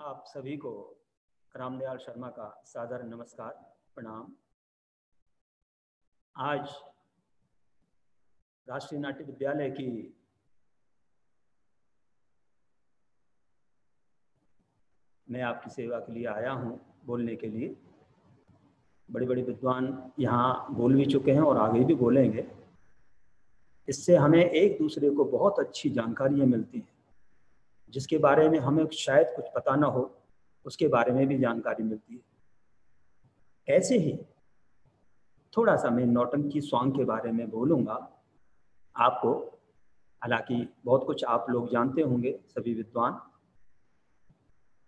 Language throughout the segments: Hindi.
आप सभी को रामदयाल शर्मा का सादर नमस्कार, प्रणाम। आज राष्ट्रीय नाट्य विद्यालय की मैं आपकी सेवा के लिए आया हूं बोलने के लिए। बड़े बड़े विद्वान यहाँ बोल भी चुके हैं और आगे भी बोलेंगे। इससे हमें एक दूसरे को बहुत अच्छी जानकारियाँ मिलती हैं, जिसके बारे में हमें शायद कुछ पता ना हो, उसके बारे में भी जानकारी मिलती है। ऐसे ही थोड़ा सा मैं नौटंकी स्वांग के बारे में बोलूँगा आपको। हालांकि बहुत कुछ आप लोग जानते होंगे सभी विद्वान,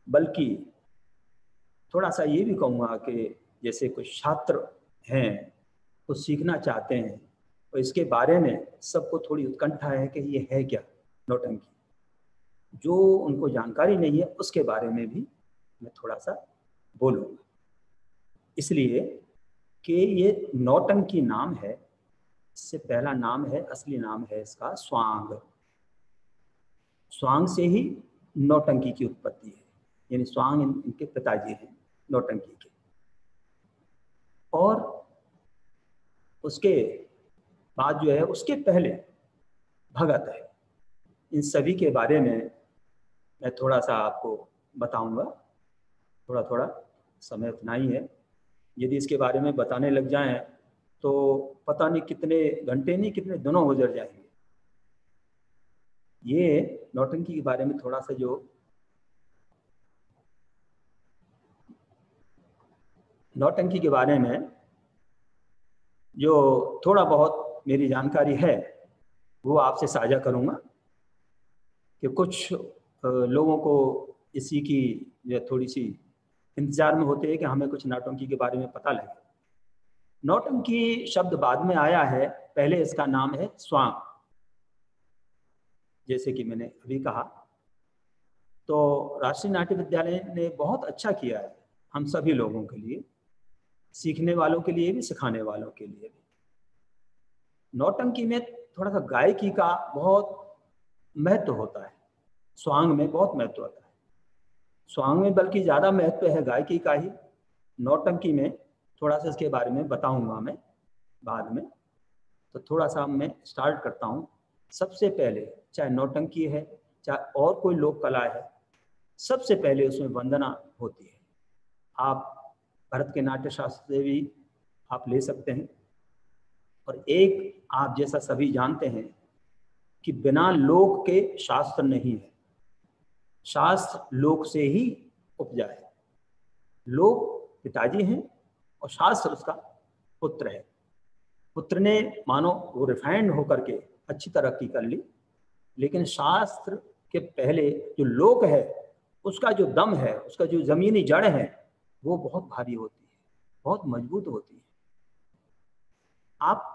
बल्कि थोड़ा सा ये भी कहूँगा कि जैसे कुछ छात्र हैं, कुछ सीखना चाहते हैं, तो इसके बारे में सबको थोड़ी उत्कंठा है कि ये है क्या नौटंकी। जो उनको जानकारी नहीं है उसके बारे में भी मैं थोड़ा सा बोलूँगा, इसलिए कि ये नौटंकी नाम है। इससे पहला नाम है, असली नाम है इसका स्वांग। स्वांग से ही नौटंकी की उत्पत्ति है, यानी स्वांग इनके पिताजी हैं नौटंकी के। और उसके बाद जो है, उसके पहले भगत है। इन सभी के बारे में मैं थोड़ा सा आपको बताऊंगा। थोड़ा थोड़ा समय उतना ही है, यदि इसके बारे में बताने लग जाएं तो पता नहीं कितने घंटे नहीं कितने दिनों गुजर जाएंगे। ये नौटंकी के बारे में थोड़ा सा जो नौटंकी के बारे में जो थोड़ा बहुत मेरी जानकारी है वो आपसे साझा करूंगा, कि कुछ लोगों को इसी की जो थोड़ी सी इंतजार में होते हैं कि हमें कुछ नौटंकी के बारे में पता लगे। नौटंकी शब्द बाद में आया है, पहले इसका नाम है स्वांग, जैसे कि मैंने अभी कहा। तो राष्ट्रीय नाट्य विद्यालय ने बहुत अच्छा किया है हम सभी लोगों के लिए, सीखने वालों के लिए भी, सिखाने वालों के लिए भी। नौटंकी में थोड़ा सा गायकी का बहुत महत्व होता है, स्वांग में बहुत महत्व होता है। स्वांग में बल्कि ज़्यादा महत्व है गायकी का ही। नौटंकी में थोड़ा सा इसके बारे में बताऊंगा मैं बाद में। तो थोड़ा सा मैं स्टार्ट करता हूँ। सबसे पहले चाहे नौटंकी है चाहे और कोई लोक कला है, सबसे पहले उसमें वंदना होती है। आप भरत के नाट्य शास्त्र से भी आप ले सकते हैं। और एक आप जैसा सभी जानते हैं कि बिना लोक के शास्त्र नहीं है, शास्त्र लोक से ही उपजा है। लोक पिताजी हैं और शास्त्र उसका पुत्र है। पुत्र ने मानो वो रिफाइंड होकर के अच्छी तरक्की कर ली, लेकिन शास्त्र के पहले जो लोक है उसका जो दम है, उसका जो जमीनी जड़ है, वो बहुत भारी होती है, बहुत मजबूत होती है। आप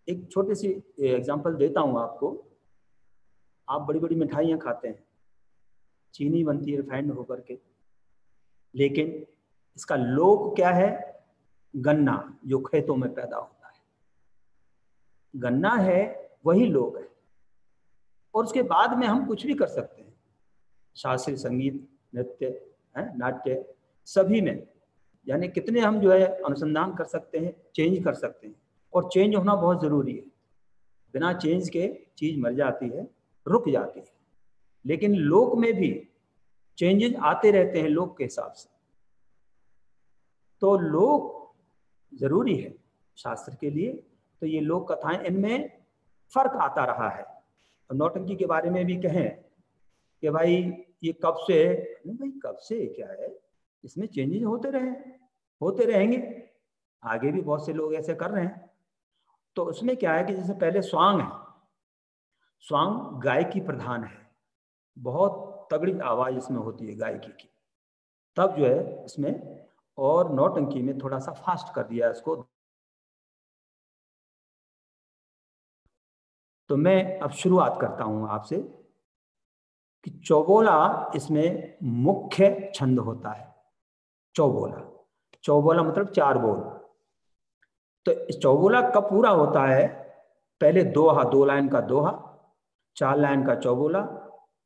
एक छोटी सी एग्जांपल देता हूँ आपको। आप बड़ी बड़ी मिठाइयाँ खाते हैं, चीनी बनती है रिफाइंड होकर के, लेकिन इसका लोक क्या है? गन्ना, जो खेतों में पैदा होता है, गन्ना है, वही लोक है। और उसके बाद में हम कुछ भी कर सकते हैं, शास्त्रीय संगीत, नृत्य, नाट्य, सभी में यानी कितने हम जो है अनुसंधान कर सकते हैं, चेंज कर सकते हैं। और चेंज होना बहुत ज़रूरी है, बिना चेंज के चीज़ मर जाती है, रुक जाती है। लेकिन लोक में भी चेंजेस आते रहते हैं लोक के हिसाब से। तो लोक ज़रूरी है शास्त्र के लिए। तो ये लोक कथाएं, इनमें फर्क आता रहा है। और नौटंकी के बारे में भी कहें कि भाई ये कब से है, नहीं भाई कब से क्या है, इसमें चेंजेस होते रहे, होते रहेंगे, आगे भी बहुत से लोग ऐसे कर रहे हैं। तो उसमें क्या है कि जैसे पहले स्वांग है, स्वांग गायकी प्रधान है, बहुत तगड़ी आवाज इसमें होती है गायकी की। तब जो है इसमें, और नौटंकी में थोड़ा सा फास्ट कर दिया इसको। तो मैं अब शुरुआत करता हूं आपसे कि चौबोला इसमें मुख्य छंद होता है। चौबोला, चौबोला मतलब चार बोल। तो इस चौबोला कब पूरा होता है? पहले दोहा, 2 लाइन का दोहा, 4 लाइन का चौबोला,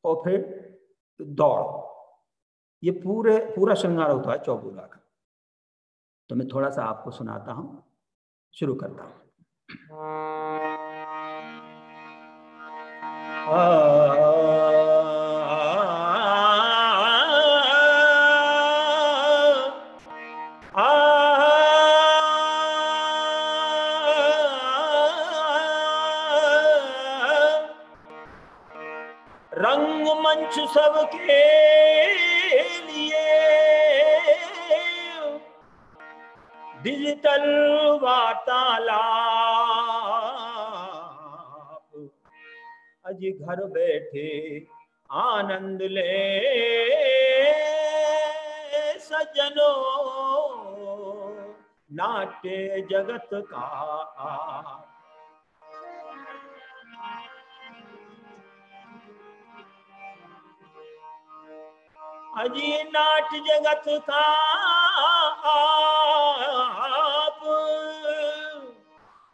और फिर दौड़। ये पूरा श्रृंगार होता है चौबोला का। तो मैं थोड़ा सा आपको सुनाता हूँ, शुरू करता हूँ। रंगमंच सबके लिए डिजिटल वार्तालाप, अज घर बैठे आनंद ले सज्जनों, नाट्य जगत का अजी नाट्य जगत का आप,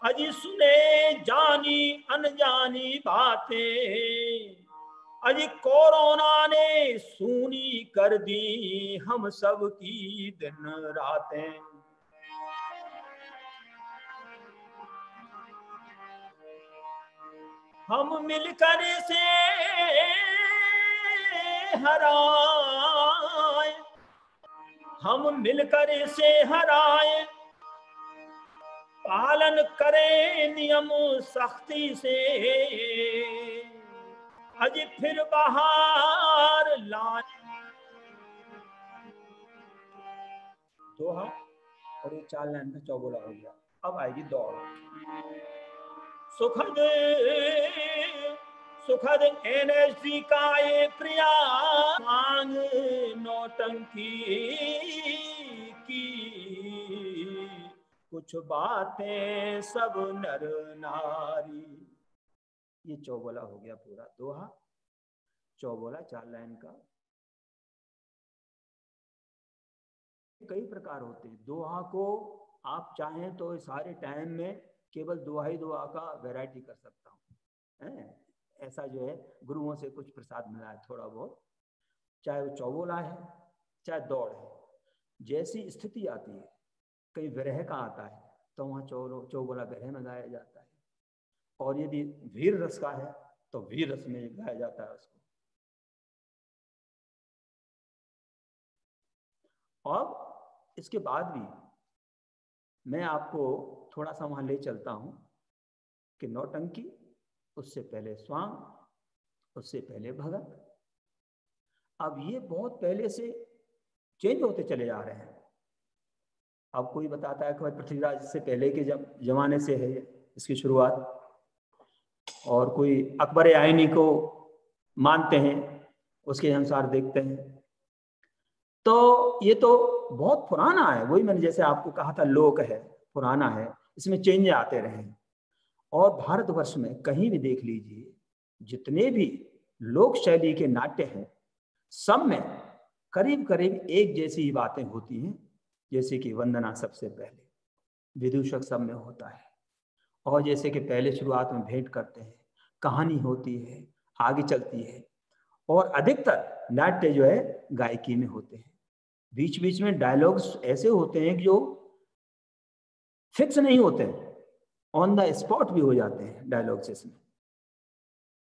अजी सुने जानी अनजानी बातें, अजी कोरोना ने सूनी कर दी हम सब की दिन रातें। हम मिलकर से हराए, हम मिलकर इसे हराए, पालन करें नियम सख्ती से, अज फिर बाहर लाए। दोहा और ये 4 लाइन का चौबोला हो गया। अब आएगी दौड़। सुखद सुखद एनर्जी का ये प्रयास, मांग नौटंकी की कुछ बातें सब नर नारी। ये चौबोला हो गया पूरा दोहा, चौबोला 4 लाइन का। कई प्रकार होते हैं दोहा को, आप चाहें तो सारे टाइम में केवल दोहा ही दोहा का वैरायटी कर सकता हूँ, ऐसा जो है गुरुओं से कुछ प्रसाद मिला है थोड़ा बहुत, चाहे वो चौबोला है चाहे दौड़ है। जैसी स्थिति आती है, कहीं विरह का आता है तो वहाँ चौबोला विरह में गाया जाता है, और यदि वीर रस का है तो वीर रस में गाया जाता है उसको। और इसके बाद भी मैं आपको थोड़ा सा वहाँ ले चलता हूँ कि नौटंकी, उससे पहले स्वांग, उससे पहले भगत। अब ये बहुत पहले से चेंज होते चले जा रहे हैं। अब कोई बताता है कि पृथ्वीराज से पहले के जमाने से है इसकी शुरुआत, और कोई अकबर आईनी को मानते हैं, उसके अनुसार देखते हैं। तो ये तो बहुत पुराना है, वही मैंने जैसे आपको कहा था लोक है, पुराना है, इसमें चेंज आते रहे। और भारतवर्ष में कहीं भी देख लीजिए, जितने भी लोक शैली के नाट्य हैं, सब में करीब करीब एक जैसी ही बातें होती हैं। जैसे कि वंदना सबसे पहले, विदूषक सब में होता है, और जैसे कि पहले शुरुआत में भेंट करते हैं, कहानी होती है, आगे चलती है, और अधिकतर नाट्य जो है गायकी में होते हैं। बीच बीच में डायलॉग्स ऐसे होते हैं जो फिक्स नहीं होते, ऑन द स्पॉट भी हो जाते हैं डायलॉग्स। इसमें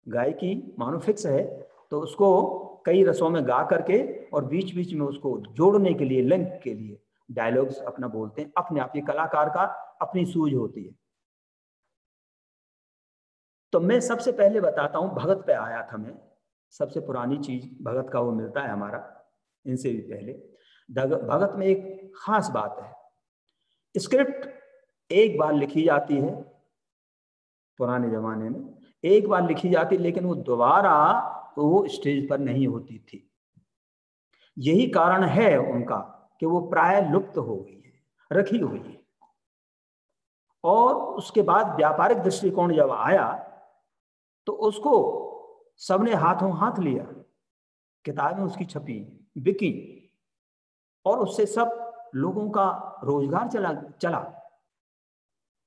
गायकी मानो फिक्स है, तो उसको कई रसों में गा करके और बीच बीच में उसको जोड़ने के लिए, लिंक के लिए डायलॉग्स अपना बोलते हैं। अपने आप, ये कलाकार का अपनी सूझ होती है। तो मैं सबसे पहले बताता हूं, भगत पे आया था मैं, सबसे पुरानी चीज भगत का वो मिलता है हमारा, इनसे भी पहले। भगत में एक खास बात है, स्क्रिप्ट एक बार लिखी जाती है, पुराने जमाने में एक बार लिखी जाती, लेकिन वो दोबारा वो स्टेज पर नहीं होती थी। यही कारण है उनका कि वो प्राय लुप्त हो गई है, रखी हुई है। और उसके बाद व्यापारिक दृष्टिकोण जब आया तो उसको सबने हाथों हाथ लिया, किताबें उसकी छपी, बिकी, और उससे सब लोगों का रोजगार चला,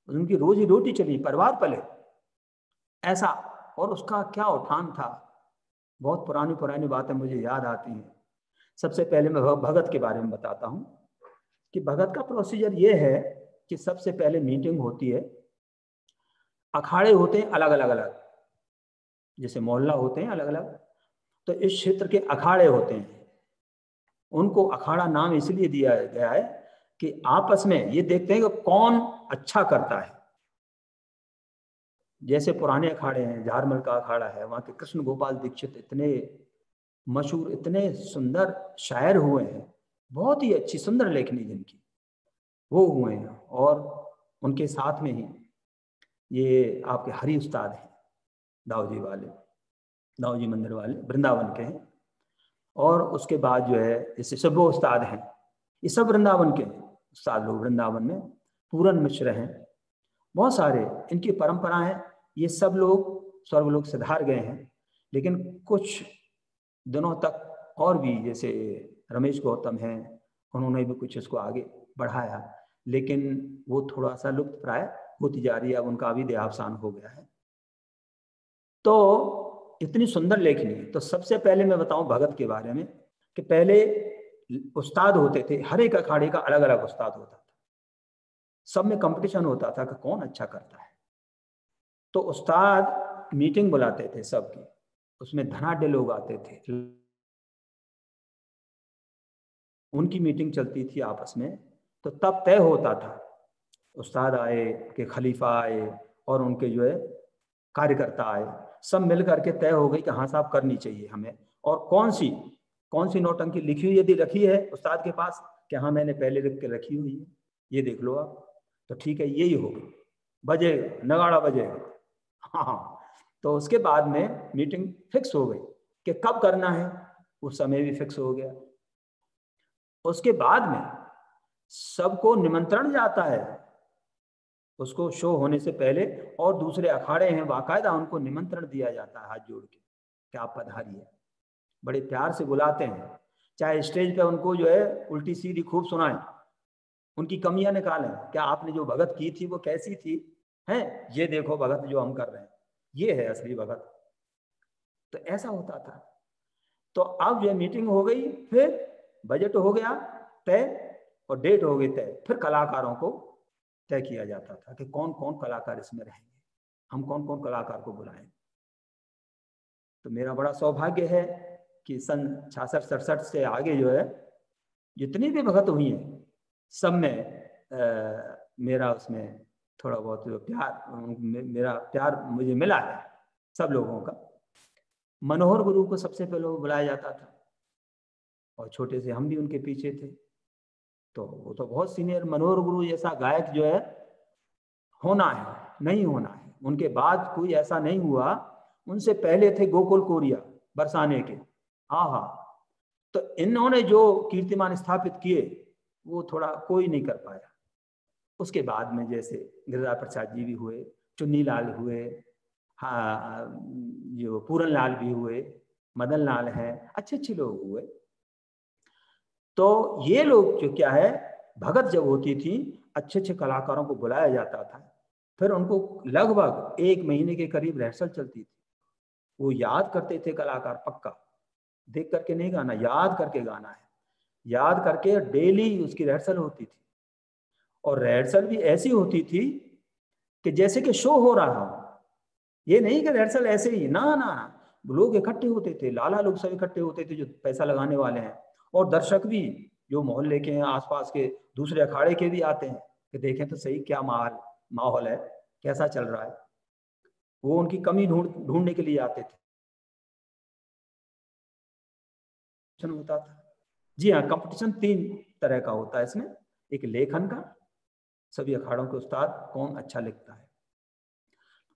उनकी रोजी रोटी चली, परिवार पले, ऐसा। और उसका क्या उठान था, बहुत पुरानी पुरानी बातें मुझे याद आती हैं। सबसे पहले मैं भगत के बारे में बताता हूँ कि भगत का प्रोसीजर ये है कि सबसे पहले मीटिंग होती है। अखाड़े होते हैं अलग अलग अलग, जैसे मोहल्ला होते हैं अलग अलग, तो इस क्षेत्र के अखाड़े होते हैं। उनको अखाड़ा नाम इसलिए दिया गया है कि आपस में ये देखते हैं कि कौन अच्छा करता है। जैसे पुराने अखाड़े हैं, झारमल का अखाड़ा है, वहाँ के कृष्ण गोपाल दीक्षित इतने मशहूर, इतने सुंदर शायर हुए हैं, बहुत ही अच्छी सुंदर लेखनी जिनकी, वो हुए हैं। और उनके साथ में ही ये आपके हरि उस्ताद हैं, दाऊजी वाले, दाऊजी मंदिर वाले वृंदावन के हैं। और उसके बाद जो है जैसे सब उस्ताद हैं, ये सब वृंदावन के उस्ताद लोग, वृंदावन में पूरन मिश्र हैं, बहुत सारे इनकी परंपरा है। ये सब लोग स्वर्गलोक सिधार गए हैं, लेकिन कुछ दिनों तक और भी, जैसे रमेश गौतम हैं, उन्होंने भी कुछ इसको आगे बढ़ाया, लेकिन वो थोड़ा सा लुप्त प्राय होती जा रही है, अब उनका भी देहावसान हो गया है। तो इतनी सुंदर लेखनी। तो सबसे पहले मैं बताऊं भगत के बारे में कि पहले उस्ताद होते थे, हर एक अखाड़े का अलग अलग उस्ताद होता था, सब में कंपटीशन होता था कि कौन अच्छा करता है। तो उस्ताद मीटिंग बुलाते थे सबकी, उसमें धनाढ़ लोग आते थे, उनकी मीटिंग चलती थी आपस में। तो तब तय होता था, उस्ताद आए कि खलीफा आए और उनके जो है कार्यकर्ता आए, सब मिल करके तय हो गई कि हाँ साहब करनी चाहिए हमें। और कौन सी नौटंकी लिखी हुई यदि रखी है उस्ताद के पास कि हाँ मैंने पहले लिख के रखी हुई है, ये देख लो आप, तो ठीक है यही होगी, बजेगा नगाड़ा बजेगा। हाँ, तो उसके बाद में मीटिंग फिक्स हो गई कि कब करना है, उस समय भी फिक्स हो गया। उसके बाद में सबको निमंत्रण जाता है, उसको शो होने से पहले, और दूसरे अखाड़े हैं बाकायदा उनको निमंत्रण दिया जाता है हाथ जोड़ के कि आप पधारिए, बड़े प्यार से बुलाते हैं। चाहे स्टेज पे उनको जो है उल्टी सीधी खूब सुनाएं, उनकी कमियां निकालें, क्या आपने जो भगत की थी वो कैसी थी, हैं ये देखो भगत जो हम कर रहे हैं, ये है असली भगत। तो ऐसा होता था। तो अब ये मीटिंग हो गई, फिर बजट हो गया तय और डेट हो गई तय, फिर कलाकारों को तय किया जाता था कि कौन कौन कलाकार इसमें रहेंगे, हम कौन कौन कलाकार को बुलाएं। तो मेरा बड़ा सौभाग्य है कि सन 66-67 से आगे जो है जितनी भी भगत हुई हैं, सब में मेरा उसमें थोड़ा बहुत प्यार, मेरा प्यार मुझे मिला है सब लोगों का। मनोहर गुरु को सबसे पहले बुलाया जाता था, और छोटे से हम भी उनके पीछे थे। तो वो तो बहुत सीनियर, मनोहर गुरु जैसा गायक जो है होना है, नहीं होना है, उनके बाद कोई ऐसा नहीं हुआ। उनसे पहले थे गोकुल कोरिया बरसाने के, हाँ हाँ, तो इन्होंने जो कीर्तिमान स्थापित किए वो थोड़ा कोई नहीं कर पाया। उसके बाद में जैसे गिरिराज प्रसाद जी भी हुए, चुन्नी लाल हुए, हाँ जो पूरन लाल भी हुए, मदन लाल हैं, अच्छे अच्छे लोग हुए। तो ये लोग जो क्या है, भगत जब होती थी अच्छे अच्छे कलाकारों को बुलाया जाता था, फिर उनको लगभग 1 महीने के करीब रिहर्सल चलती थी। वो याद करते थे कलाकार, पक्का देख करके नहीं गाना, याद करके गाना है, याद करके डेली उसकी रिहर्सल होती थी। और रिहर्सल भी ऐसी होती थी कि जैसे कि शो हो रहा हो, ये नहीं कि रिहर्सल ऐसे ही, ना ना ना, लोग इकट्ठे होते थे, लाला लोग सब इकट्ठे होते थे जो पैसा लगाने वाले हैं, और दर्शक भी जो मोहल्ले के हैं, आसपास के दूसरे अखाड़े के भी आते हैं कि देखें तो सही क्या माहौल है, कैसा चल रहा है। वो उनकी कमी ढूंढने के लिए आते थे। होता था, जी हाँ, कंपटीशन 3 तरह का होता है इसमें। एक लेखन का, सभी अखाड़ों के उस्ताद कौन अच्छा लिखता है।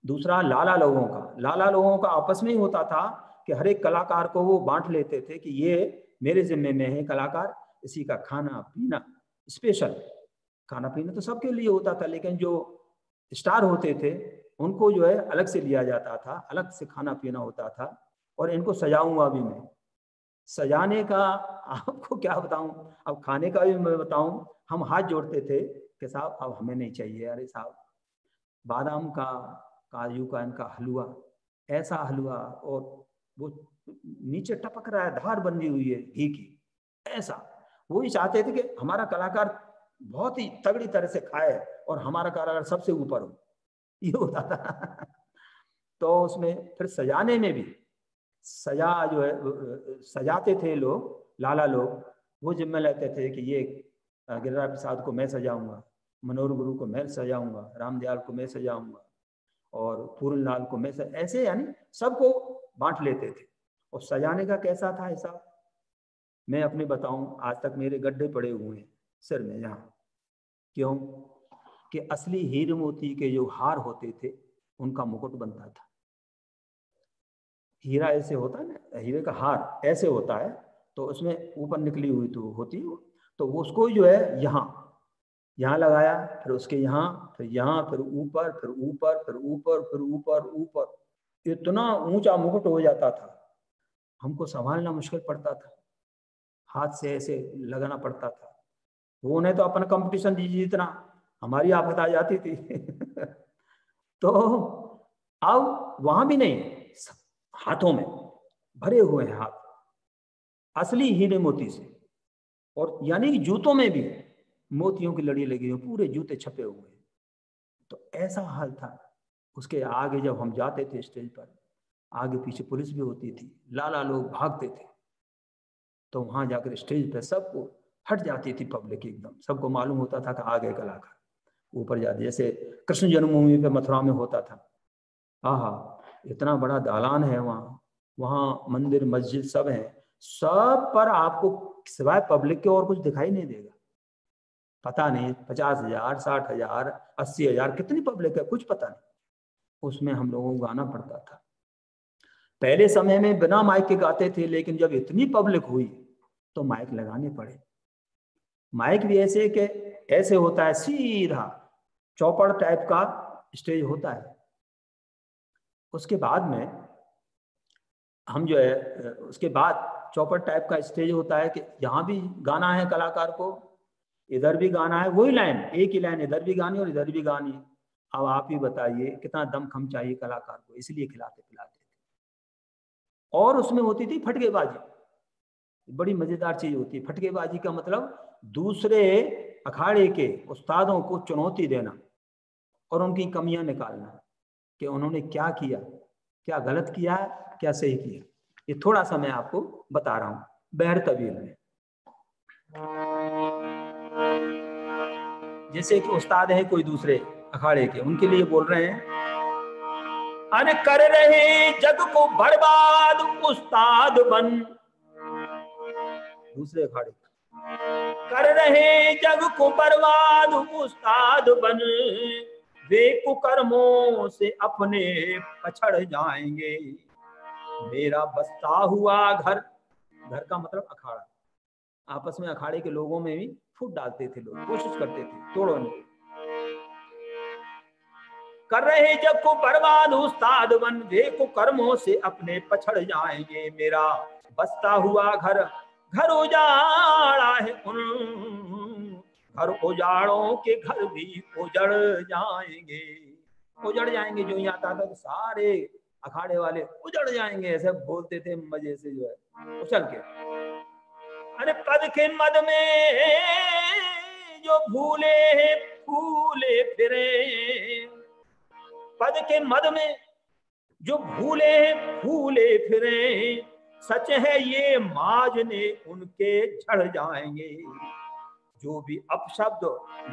दूसरा लाला लोगों का आपस में ही होता था कि हर एक कलाकार को वो बांट लेते थे कि ये मेरे जिम्मे में है कलाकार, इसी का खाना पीना, स्पेशल खाना पीना तो सबके लिए होता था, लेकिन जो स्टार होते थे उनको जो है अलग से लिया जाता था, अलग से खाना पीना होता था। और इनको सजाऊंगा भी मैं, सजाने का आपको क्या बताऊं, अब खाने का भी मैं बताऊं, हम हाथ जोड़ते थे कि साहब अब हमें नहीं चाहिए, अरे साहब बादाम का, काजू का इनका हलवा, ऐसा हलवा, और वो नीचे टपक रहा है, धार बनी हुई है घी की, ऐसा वो ही चाहते थे कि हमारा कलाकार बहुत ही तगड़ी तरह से खाए और हमारा कलाकार सबसे ऊपर हो, ये होता था। तो उसमें फिर सजाने में भी सजा जो है सजाते थे लोग, लाला लोग, वो जिम्मे लेते थे कि ये गिरिराज प्रसाद को मैं सजाऊंगा, मनोहर गुरु को मैं सजाऊंगा, रामदयाल को मैं सजाऊंगा और पूरनलाल को मैं ऐसे यानी सबको बांट लेते थे। और सजाने का कैसा था हिसाब, मैं अपने बताऊं, आज तक मेरे गड्ढे पड़े हुए हैं सिर में यहाँ। क्यों? कि असली हीरे मोती के जो हार होते थे उनका मुकुट बनता था। हीरा ऐसे होता है ना, हीरे का हार ऐसे होता है, तो उसमें ऊपर निकली हुई तो होती है, तो उसको जो है यहाँ लगाया, फिर उसके यहाँ, फिर यहाँ, फिर ऊपर, फिर ऊपर, फिर ऊपर, फिर ऊपर, ऊपर, इतना ऊंचा मुकुट हो जाता था, हमको संभालना मुश्किल पड़ता था, हाथ से ऐसे लगाना पड़ता था। वो नहीं तो अपना कंपटीशन दीजिए जितना, हमारी आफत आ जाती थी। तो अब वहां भी नहीं, हाथों में भरे हुए हैं हाथ असली हीरे मोती से, और यानी कि जूतों में भी मोतियों की लड़ी लगी हुई, पूरे जूते छपे हुए हैं। तो ऐसा हाल था। उसके आगे जब हम जाते थे स्टेज पर, आगे पीछे पुलिस भी होती थी, लाला लोग भागते थे, तो वहां जाकर स्टेज पर सबको हट जाती थी पब्लिक एकदम, सबको मालूम होता था कि आ गए कलाकार, ऊपर जाते। जैसे कृष्ण जन्मभूमि पे मथुरा में होता था, हाँ, इतना बड़ा दालान है वहाँ, वहाँ मंदिर मस्जिद सब है, सब पर आपको सिवाय पब्लिक के और कुछ दिखाई नहीं देगा। पता नहीं 50,000, 60,000, 80,000 कितनी पब्लिक है, कुछ पता नहीं। उसमें हम लोगों को गाना पड़ता था। पहले समय में बिना माइक के गाते थे, लेकिन जब इतनी पब्लिक हुई तो माइक लगाने पड़े। माइक भी ऐसे कि ऐसे होता है, सीधा चौपड़ टाइप का स्टेज होता है। उसके बाद में हम जो है, उसके बाद चौपट टाइप का स्टेज होता है कि यहाँ भी गाना है कलाकार को, इधर भी गाना है, वही लाइन, एक ही लाइन इधर भी गानी और इधर भी गानी। अब आप ही बताइए कितना दमखम चाहिए कलाकार को, इसलिए खिलाते पिलाते थे। और उसमें होती थी फटकेबाजी, बड़ी मजेदार चीज होती है। फटकेबाजी का मतलब दूसरे अखाड़े के उस्तादों को चुनौती देना और उनकी कमियां निकालना कि उन्होंने क्या किया, क्या गलत किया, क्या सही किया। ये थोड़ा सा मैं आपको बता रहा हूं बहर तबीर में। जैसे कि उस्ताद है कोई दूसरे अखाड़े के, उनके लिए बोल रहे हैं, अरे कर रहे जग को बर्बाद उस्ताद बन, दूसरे अखाड़े कर रहे जग को बर्बाद उस्ताद बन, वे कुकर्मों से अपने पछड़ जाएंगे। मेरा बसता हुआ घर, घर का मतलब अखाड़ा, आपस में अखाड़े के लोगों में भी फूट डालते थे लोग, कोशिश करते थे तोड़ो नहीं। कर रहे जग को बर्बाद उस्ताद बन, वे कुकर्मों से अपने पछड़ जाएंगे। मेरा बसता हुआ घर, घर उजाड़ा है उन, घर उजाड़ों के घर भी उजड़ जाएंगे। उजड़ जाएंगे, जो यहाँ आता था तो सारे अखाड़े वाले उजड़ जाएंगे, ऐसे बोलते थे मजे से जो है उछल के। अरे पद के मद में जो भूले फूले फिरे, पद के मद में जो भूले फूले फिरे, सच है ये माजने उनके झड़ जाएंगे। जो भी अपशब्द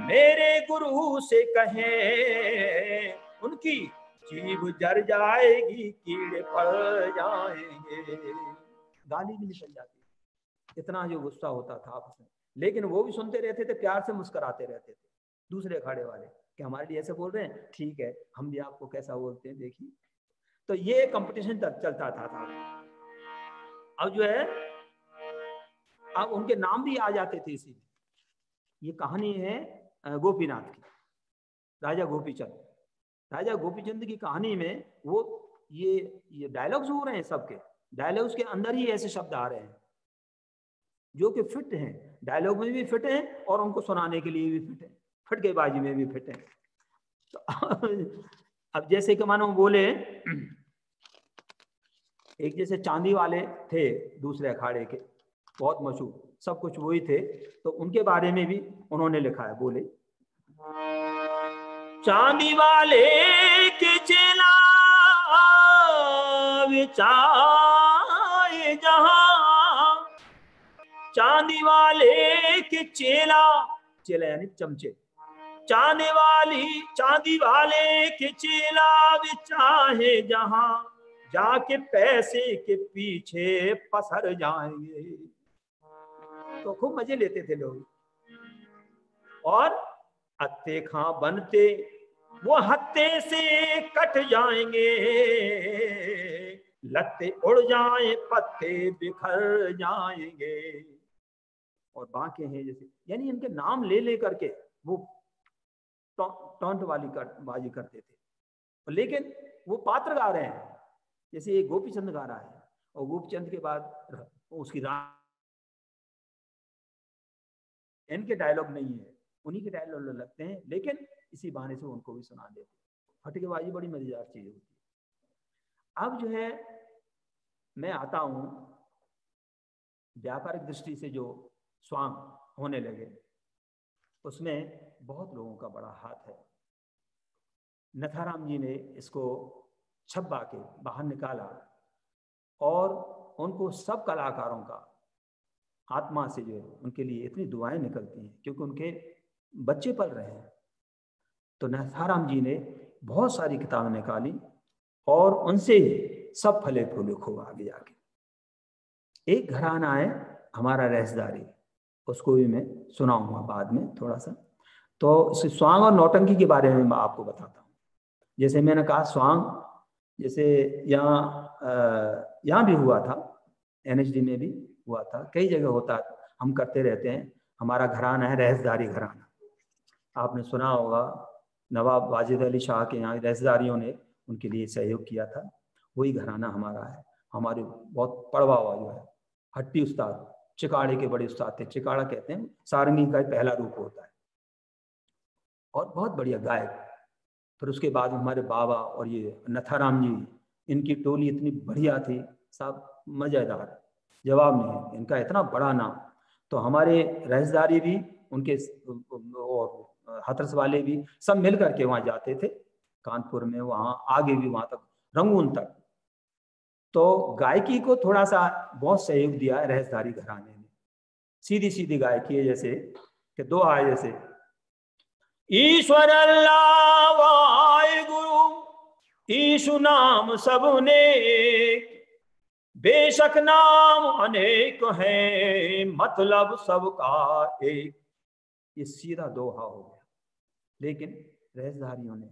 मेरे गुरु से कहे, उनकी जीभ जर जाएगी, कीड़े पड़ जाएंगे। गाली भी निकल जाती, इतना जो गुस्सा होता था आपस में। लेकिन वो भी सुनते रहते थे, प्यार से मुस्कुराते रहते थे दूसरे अखाड़े वाले कि हमारे लिए ऐसे बोल रहे हैं, ठीक है हम भी आपको कैसा बोलते हैं देखिए। तो ये कंपटीशन चलता था। अब जो है, अब उनके नाम भी आ जाते थे इसी में। ये कहानी है गोपीनाथ की, राजा गोपीचंद। राजा गोपीचंद की कहानी में वो ये डायलॉग्स हो रहे हैं, सबके डायलॉग्स के अंदर ही ऐसे शब्द आ रहे हैं जो कि फिट हैं, डायलॉग में भी फिट हैं और उनको सुनाने के लिए भी फिट हैं, फटकेबाजी में भी फिट हैं। तो अब जैसे कि मानो बोले, एक जैसे चांदी वाले थे दूसरे अखाड़े के, बहुत मशहूर, सब कुछ वही थे, तो उनके बारे में भी उन्होंने लिखा है। बोले, चांदी वाले के चेला विचाए जहां, चांदी वाले के चेला, चेला यानी चमचे, चांदी वाले के चेला विचाहे जहां, जाके पैसे के पीछे पसर जाएंगे। तो खूब मजे लेते थे लोग। और अत्ते खां बनते वो हत्ते से कट जाएंगे, लत्ते उड़ जाए पत्ते बिखर जाएंगे। और बाकी हैं जैसे, यानी इनके नाम ले ले करके वो टॉन्ट वाली बाजी करते थे। लेकिन वो पात्र गा रहे हैं, जैसे ये गोपीचंद गा रहा है, और गोपीचंद के बाद उसकी इनके डायलॉग नहीं है, उन्हीं के डायलॉग लगते हैं, लेकिन इसी बहाने से उनको भी सुना देते। फटकेबाजी बड़ी मजेदार चीज होती है। अब जो है मैं आता हूं व्यापारिक दृष्टि से जो स्वांग होने लगे, उसमें बहुत लोगों का बड़ा हाथ है। नथाराम जी ने इसको छब्बा के बाहर निकाला, और उनको सब कलाकारों का आत्मा से जो है उनके लिए इतनी दुआएं निकलती हैं, क्योंकि उनके बच्चे पल रहे हैं। तो नथाराम जी ने बहुत सारी किताबें निकाली, और उनसे सब फले फूले खूब आगे जाके। एक घराना है हमारा रहसदारी, उसको भी मैं सुनाऊंगा बाद में थोड़ा सा। तो स्वांग और नौटंकी के बारे में मैं आपको बताता हूँ। जैसे मैंने कहा स्वांग, जैसे यहाँ भी हुआ था, NHD में भी हुआ था, कई जगह होता है, हम करते रहते हैं। हमारा घराना है रहसदारी घराना, आपने सुना होगा, नवाब वाजिद अली शाह के यहाँ रहसदारियों ने उनके लिए सहयोग किया था, वही घराना हमारा है। हमारे बहुत पड़वा हुआ जो है हट्टी उस्ताद, चिकाड़े के बड़े उस्ताद थे, चिकाड़ा कहते हैं सारंगी का पहला रूप होता है, और बहुत बढ़िया गायक। फिर उसके बाद हमारे बाबा और ये नथाराम जी, इनकी टोली इतनी बढ़िया थी, सब मजेदार, जवाब नहीं है इनका, इतना बड़ा नाम। तो हमारे रहसदारी भी उनके और हाथरस वाले भी सब मिल करके वहाँ जाते थे, कानपुर में, वहाँ आगे भी, वहाँ तक रंगून तक। तो गायकी को थोड़ा सा बहुत सहयोग दिया है रहसदारी घराने ने। सीधी सीधी गायकी है, जैसे कि दो आए, जैसे ईश्वर अल्लाह वाहिगुरु ईशु नाम सबने, बेशक नाम अनेक है मतलब सबका एक। ये सीधा दोहा हो गया, लेकिन रहसदारियों ने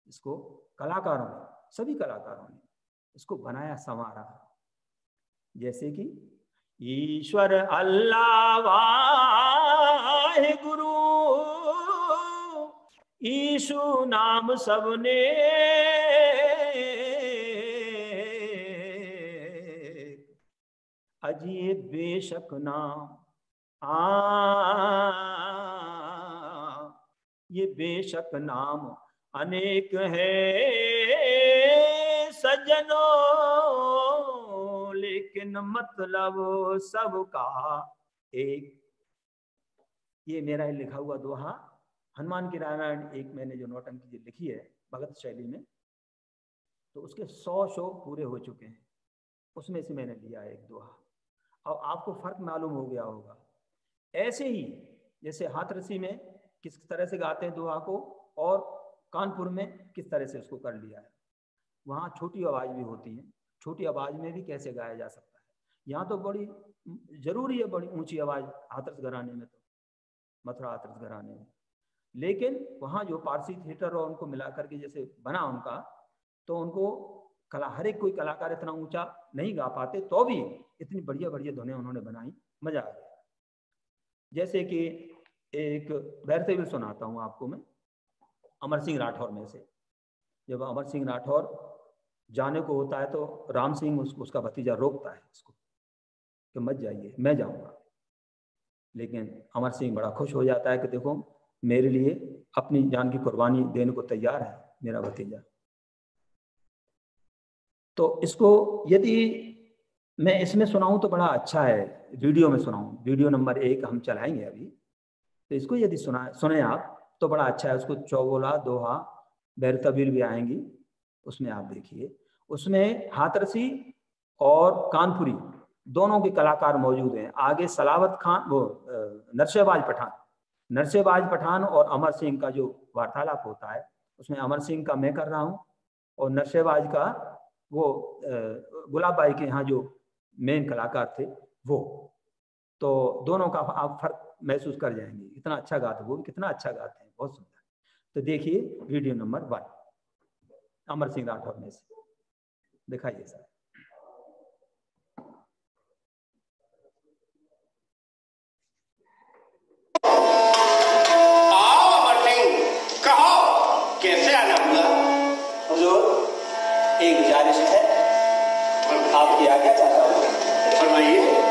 इसको, कलाकारों ने, सभी कलाकारों ने इसको बनाया संवारा। जैसे कि ईश्वर अल्लाह वाहिगुरु ईशु नाम सबने, अजी बेशक नाम ये बेशक नाम अनेक है सज्जनों, लेकिन मतलब सबका एक। ये मेरा लिखा हुआ दोहा, हनुमान की रामायण एक मैंने जो नौटंकी जी लिखी है भगत शैली में, तो उसके 100 शो पूरे हो चुके हैं, उसमें से मैंने लिया एक दोहा। और आपको फर्क मालूम हो गया होगा, ऐसे ही जैसे हाथरसी में किस तरह से गाते हैं दोहा को, और कानपुर में किस तरह से उसको कर लिया है। वहाँ छोटी आवाज भी होती है, छोटी आवाज में भी कैसे गाया जा सकता है। यहाँ तो बड़ी जरूरी है बड़ी ऊंची आवाज हाथरस घराने में, तो मथुरा हाथरस घराने में। लेकिन वहाँ जो पारसी थिएटर और उनको मिला करके जैसे बना उनका, तो उनको हर एक कोई कलाकार इतना ऊंचा नहीं गा पाते, तो भी इतनी बढ़िया बढ़िया धुनें उन्होंने बनाई, मजा आ गया। जैसे कि एक वैरसेविल सुनाता हूँ आपको मैं, अमर सिंह राठौर में से। जब अमर सिंह राठौर जाने को होता है, तो राम सिंह उसका भतीजा रोकता है इसको कि मत जाइए, मैं जाऊंगा। लेकिन अमर सिंह बड़ा खुश हो जाता है कि देखो मेरे लिए अपनी जान की कुर्बानी देने को तैयार है मेरा भतीजा। तो इसको यदि मैं इसमें सुनाऊं तो बड़ा अच्छा है, वीडियो में सुनाऊं। वीडियो नंबर 1 हम चलाएंगे अभी, तो इसको यदि सुने आप तो बड़ा अच्छा है। उसको चौबोला, दोहा, बैरतबीर भी आएंगी, उसमें आप देखिए। उसमें हाथरसी और कानपुरी दोनों के कलाकार मौजूद हैं। आगे सलावत खान, वो नरसेबाज पठान और अमर सिंह का जो वार्तालाप होता है, उसमें अमर सिंह का मैं कर रहा हूँ और नरसेबाज का वो गुलाब बाई के यहाँ जो मेन कलाकार थे वो। तो दोनों का आप फर्क महसूस कर जाएंगे। इतना अच्छा गाते, वो भी कितना अच्छा गाते हैं, बहुत सुंदर। तो देखिए वीडियो नंबर 1 अमर सिंह राठौर में से, दिखाइए सर। कैसे आना हुआ? हुजूर, एक गुजारिश है, आपकी आज्ञा चाहता हूँ। फरमाइए।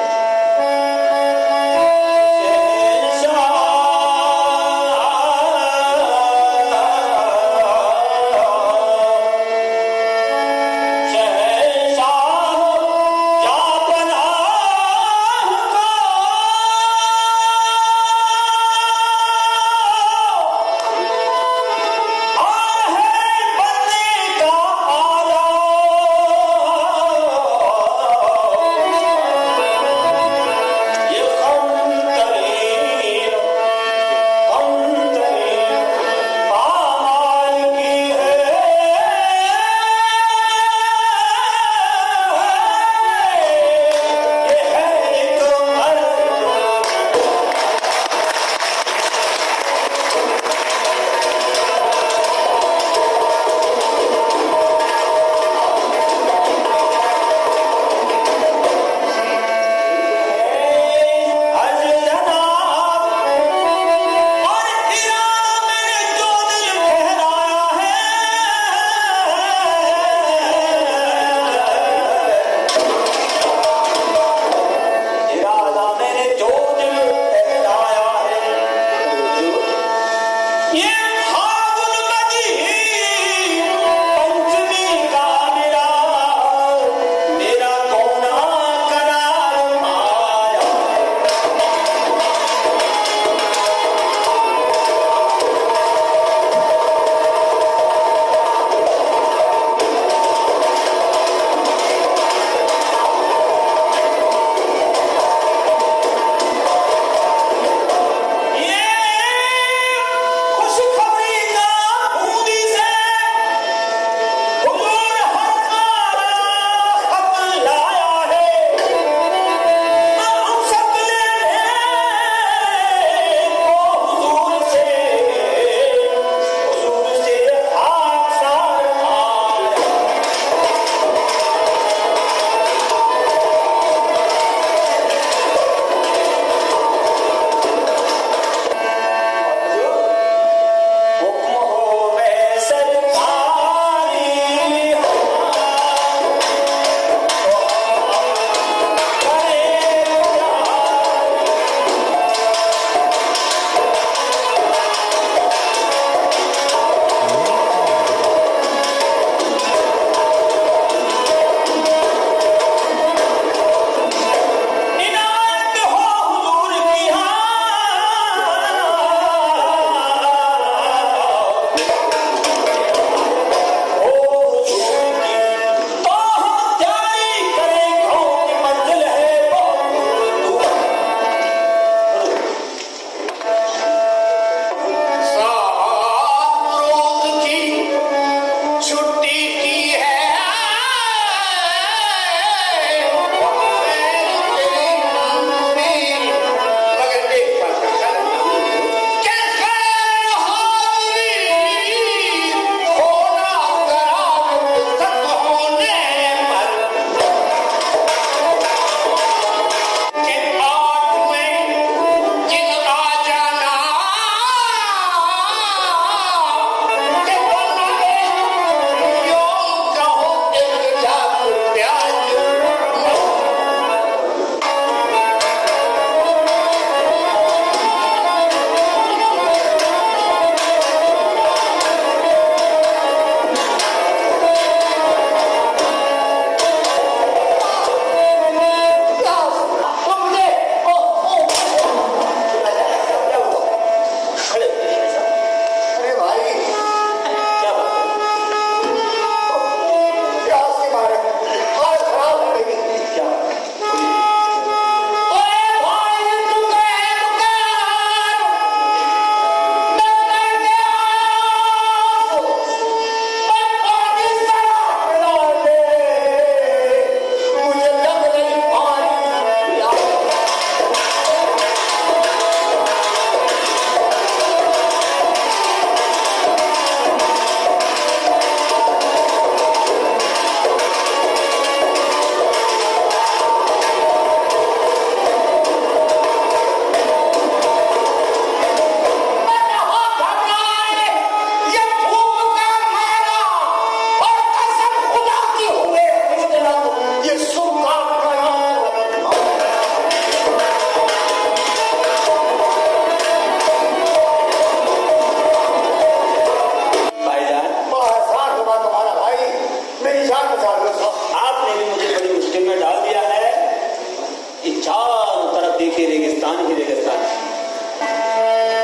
रेगिस्तान ही रेगिस्तान है।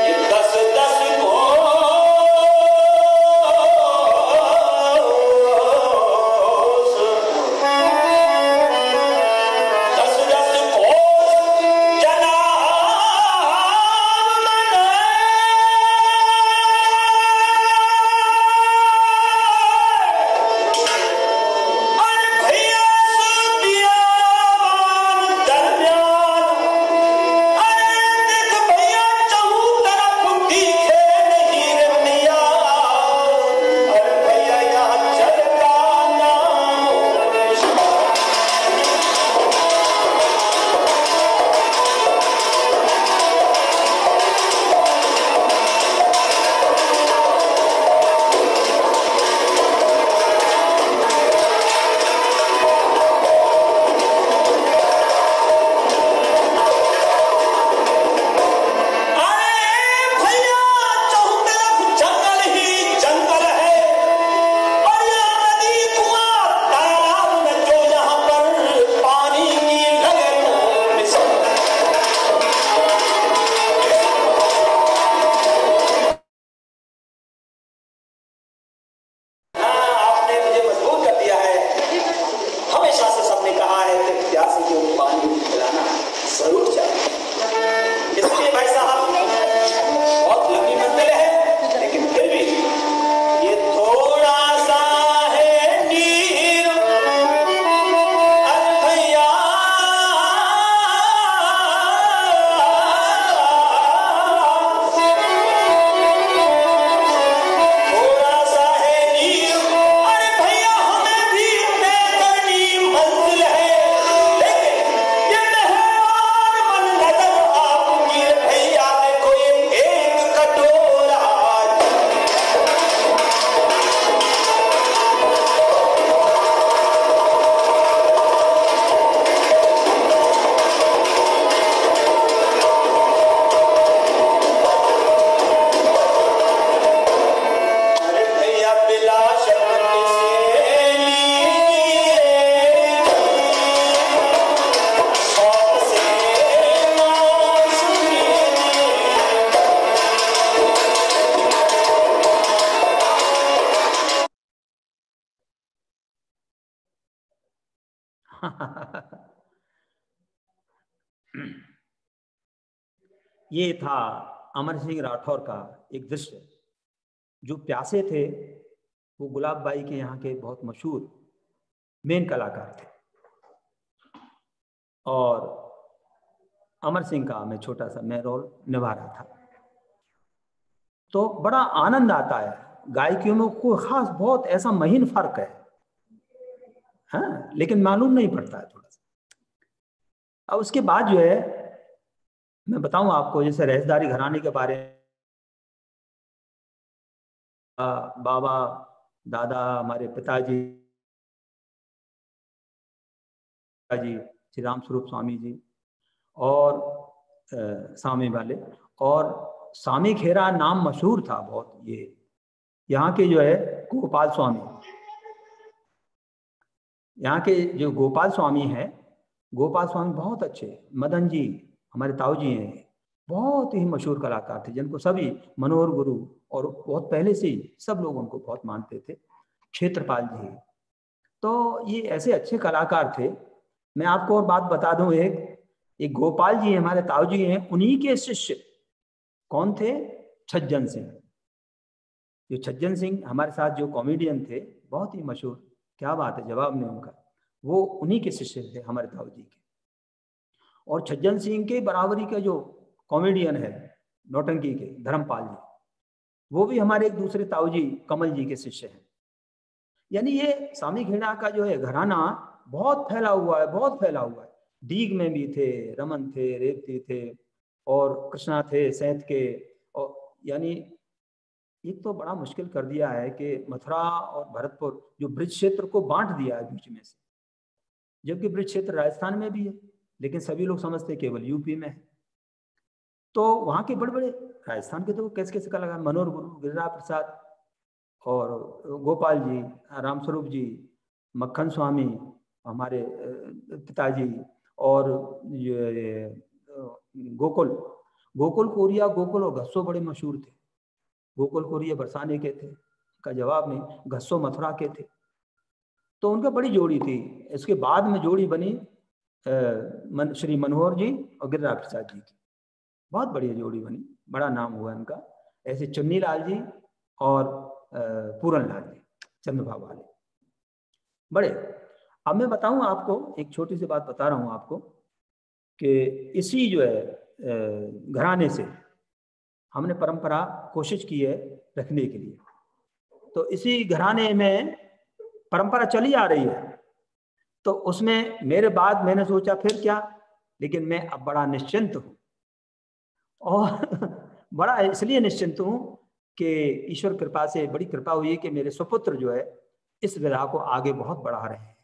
ये 10-10 ये था अमर सिंह राठौर का एक दृश्य। जो प्यासे थे वो गुलाब बाई के यहाँ के बहुत मशहूर मेन कलाकार थे, और अमर सिंह का मैं छोटा सा मैं रोल निभा रहा था। तो बड़ा आनंद आता है, गायकियों में कोई खास बहुत ऐसा महीन फर्क है, हाँ, लेकिन मालूम नहीं पड़ता है थोड़ा सा। अब उसके बाद जो है मैं बताऊं आपको, जैसे रैसदारी घराने के बारे में, बाबा दादा हमारे पिताजी जी श्री राम स्वरूप स्वामी जी और स्वामी वाले, और स्वामी खेरा नाम मशहूर था बहुत। ये यहाँ के जो है गोपाल स्वामी, यहाँ के जो गोपाल स्वामी हैं, गोपाल स्वामी बहुत अच्छे, मदन जी हमारे ताऊ जी हैं, बहुत ही मशहूर कलाकार थे जिनको सभी मनोहर गुरु और बहुत पहले से ही सब लोग उनको बहुत मानते थे, क्षेत्रपाल जी। तो ये ऐसे अच्छे कलाकार थे। मैं आपको और बात बता दूं, एक गोपाल जी हमारे ताऊ जी हैं, उन्हीं के शिष्य कौन थे? छज्जन सिंह। जो छज्जन सिंह हमारे साथ जो कॉमेडियन थे, बहुत ही मशहूर, क्या बात है, जवाब नहीं उनका, वो उन्हीं के शिष्य थे हमारे ताऊ जी के। और छज्जन सिंह के बराबरी का जो कॉमेडियन है नौटंकी के धर्मपाल जी, वो भी हमारे एक दूसरे ताऊ जी कमल जी के शिष्य हैं। यानी ये स्वामी खेड़ा का जो है घराना बहुत फैला हुआ है, बहुत फैला हुआ है। डीग में भी थे, रमन थे, रेवती थे, और कृष्णा थे सैंत के। और यानी एक तो बड़ा मुश्किल कर दिया है कि मथुरा और भरतपुर जो ब्रज क्षेत्र को बांट दिया है बीच में से, जबकि ब्रज क्षेत्र राजस्थान में भी है, लेकिन सभी लोग समझते केवल यूपी में है। तो वहाँ के बड़े बड़े राजस्थान के तो कैसे कैसे कलाकार, मनोहर गुरु, गिरिराज प्रसाद और गोपाल जी, रामस्वरूप जी, मक्खन स्वामी हमारे पिताजी, और ये गोकुल, गोकुल कोरिया, गोकुल और घस्सो बड़े मशहूर थे। गोकुल कोरिया बरसाने के थे, का जवाब नहीं, घस्सो मथुरा के थे। तो उनका बड़ी जोड़ी थी। इसके बाद में जोड़ी बनी श्री मनोहर जी और गिरिराज प्रसाद जी की, बहुत बढ़िया जोड़ी बनी, बड़ा नाम हुआ इनका। ऐसे चुन्नी लाल जी और पूरन लाल जी, चंद्रभा वाले बड़े। अब मैं बताऊं आपको, एक छोटी सी बात बता रहा हूं आपको कि इसी जो है घराने से हमने परंपरा कोशिश की है रखने के लिए। तो इसी घराने में परंपरा चली आ रही है, तो उसमें मेरे बाद मैंने सोचा फिर क्या, लेकिन मैं अब बड़ा निश्चिंत हूँ। और बड़ा इसलिए निश्चिंत हूँ कि ईश्वर कृपा से बड़ी कृपा हुई है कि मेरे सुपुत्र जो है इस विधा को आगे बहुत बढ़ा रहे हैं।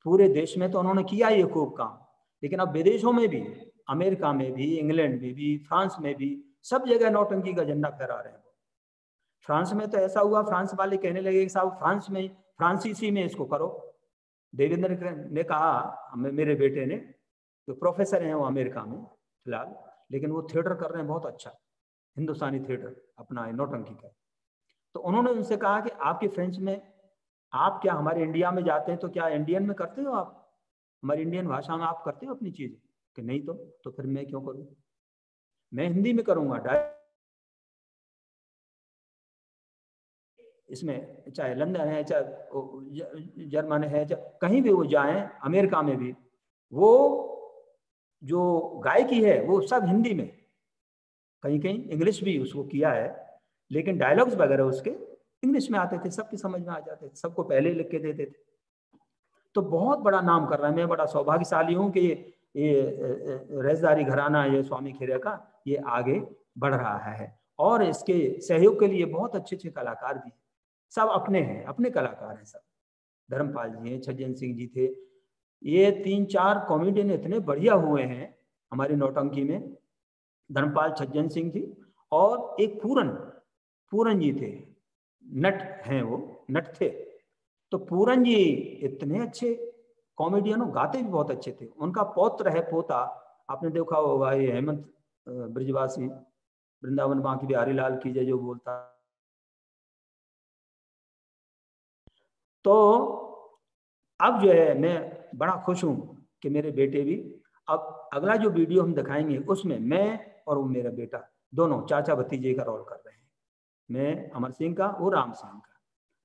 पूरे देश में तो उन्होंने किया ये खूब काम, लेकिन अब विदेशों में भी, अमेरिका में भी, इंग्लैंड में भी, फ्रांस में भी, सब जगह नौटंकी का झंडा फहरा रहे हैं। फ्रांस में तो ऐसा हुआ, फ्रांस वाले कहने लगे कि साहब फ्रांस में, फ्रांसीसी में इसको करो। देवेंद्र ने कहा, मेरे बेटे ने, तो प्रोफेसर हैं वो अमेरिका में फिलहाल, लेकिन वो थिएटर कर रहे हैं बहुत अच्छा, हिंदुस्तानी थिएटर अपना नौटंकी का। तो उन्होंने उनसे कहा कि आपके फ्रेंच में, आप क्या हमारे इंडिया में जाते हैं तो क्या इंडियन में करते हो, आप हमारी इंडियन भाषा में आप करते हो अपनी चीज? कि नहीं, तो फिर मैं क्यों करूं, मैं हिंदी में करूंगा। इसमें चाहे लंदन है, चाहे जर्मन है, चाहे कहीं भी वो जाएं, अमेरिका में भी, वो जो गायकी है वो सब हिंदी में, कहीं कहीं इंग्लिश भी उसको किया है, लेकिन डायलॉग्स वगैरह उसके इंग्लिश में आते थे, सबकी समझ में आ जाते थे, सबको पहले लिख के देते थे। तो बहुत बड़ा नाम कर रहा है। मैं बड़ा सौभाग्यशाली हूँ कि ये रेजदारी घराना, ये स्वामी खेरिया का, ये आगे बढ़ रहा है। और इसके सहयोग के लिए बहुत अच्छे अच्छे कलाकार भी, सब अपने हैं, अपने कलाकार हैं सब। धर्मपाल जी हैं, छज्जन सिंह जी थे, ये 3-4 कॉमेडियन इतने बढ़िया हुए हैं हमारी नौटंकी में। धर्मपाल, छज्जन सिंह जी, और एक पूरन जी थे, नट हैं वो, नट थे। तो पूरन जी इतने अच्छे कॉमेडियन, गाते भी बहुत अच्छे थे। उनका पौत्र है, पोता, आपने देखा होगा, ये हेमंत ब्रिजवासी, वृंदावन बांकी बिहारी लाल की जय जो बोलता। तो अब जो है मैं बड़ा खुश हूं कि मेरे बेटे भी, अब अगला जो वीडियो हम दिखाएंगे उसमें मैं और वो मेरा बेटा दोनों चाचा भतीजे का रोल कर रहे हैं। मैं अमर सिंह का, वो राम सिंह का।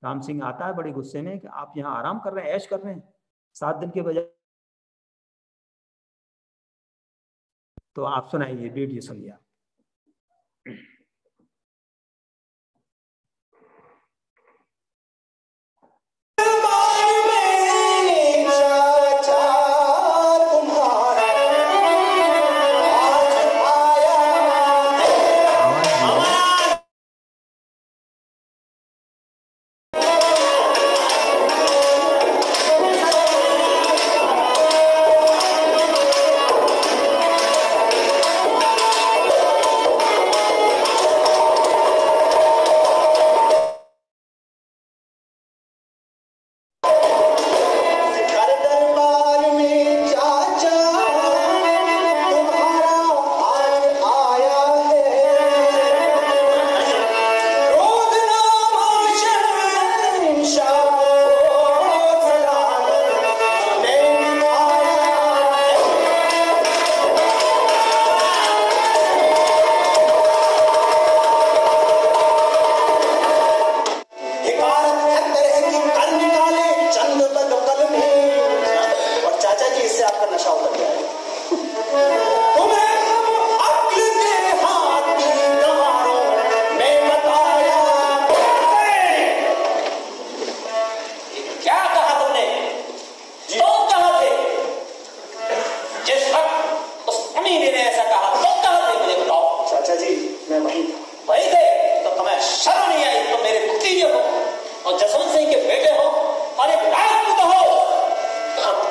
राम सिंह आता है बड़े गुस्से में कि आप यहाँ आराम कर रहे हैं, ऐश कर रहे हैं 7 दिन के बजाय। तो आप सुनाइए, वीडियो सुनिए।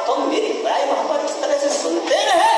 तुम मेरी बुराई मोहब्बत इस तरह से सुनते रहे,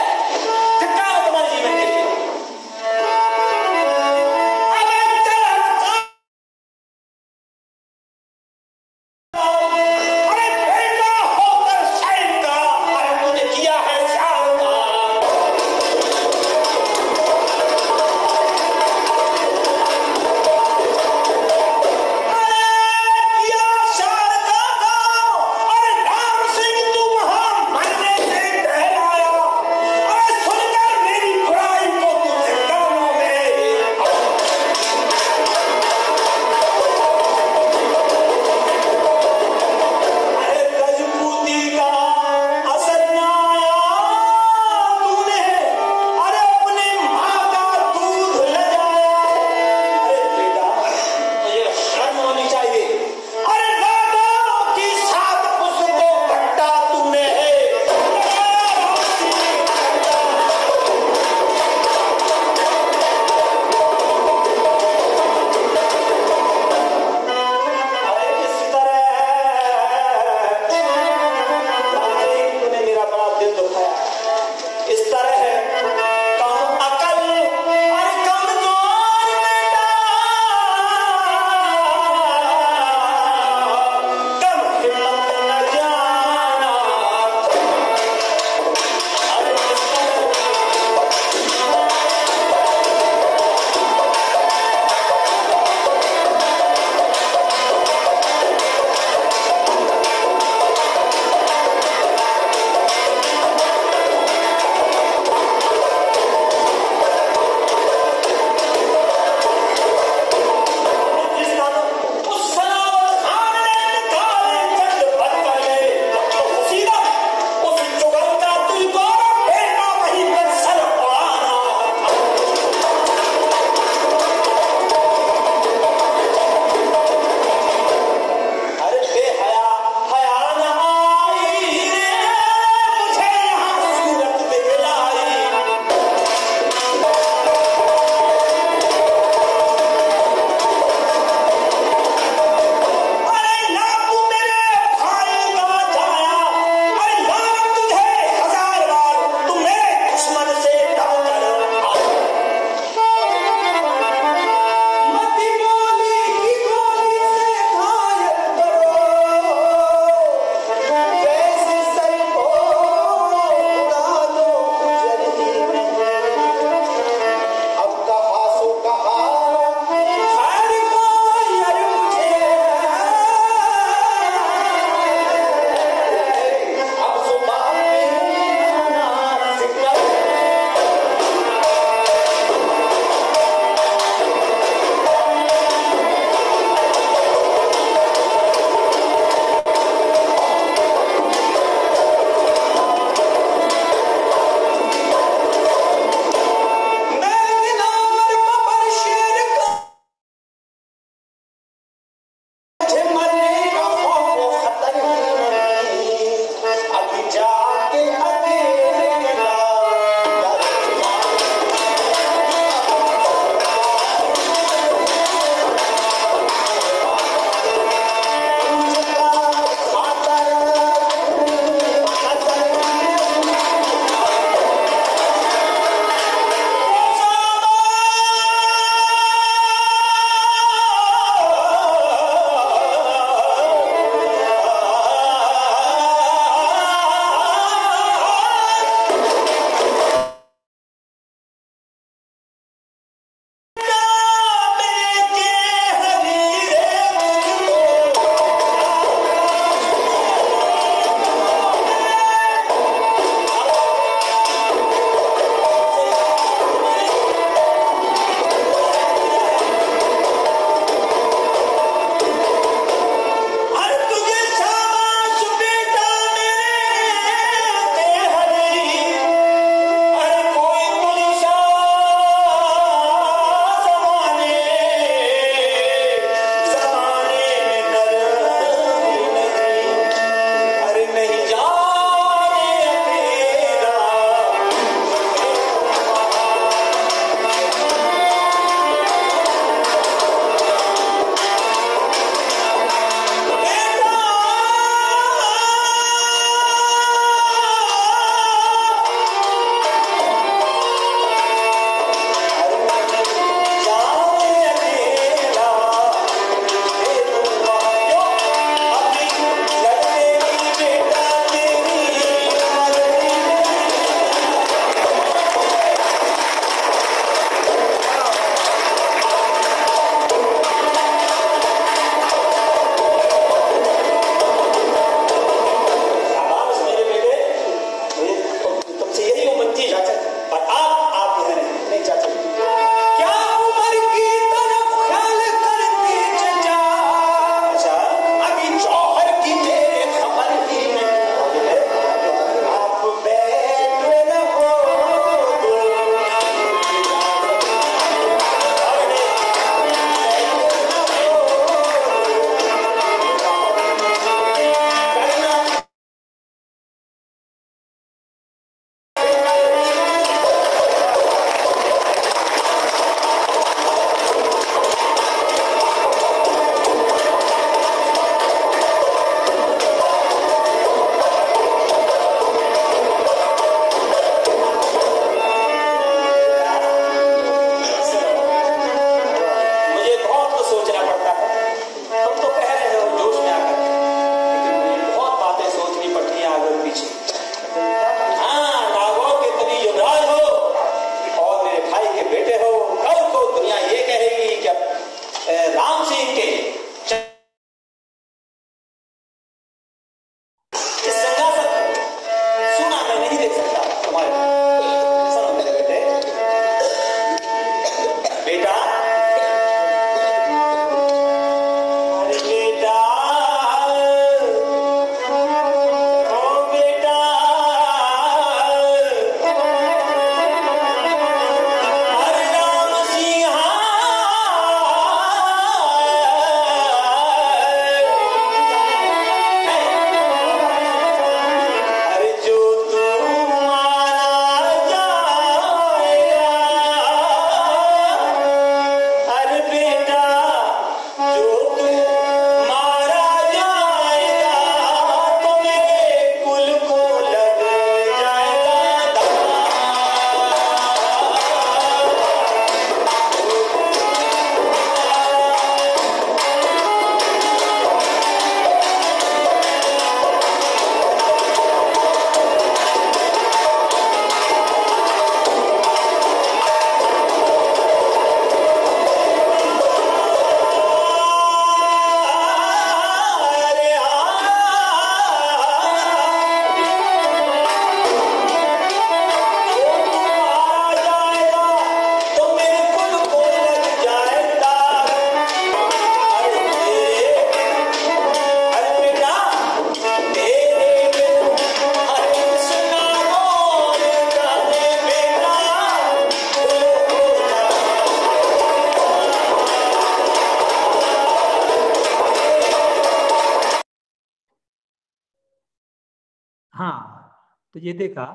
तो ये देखा,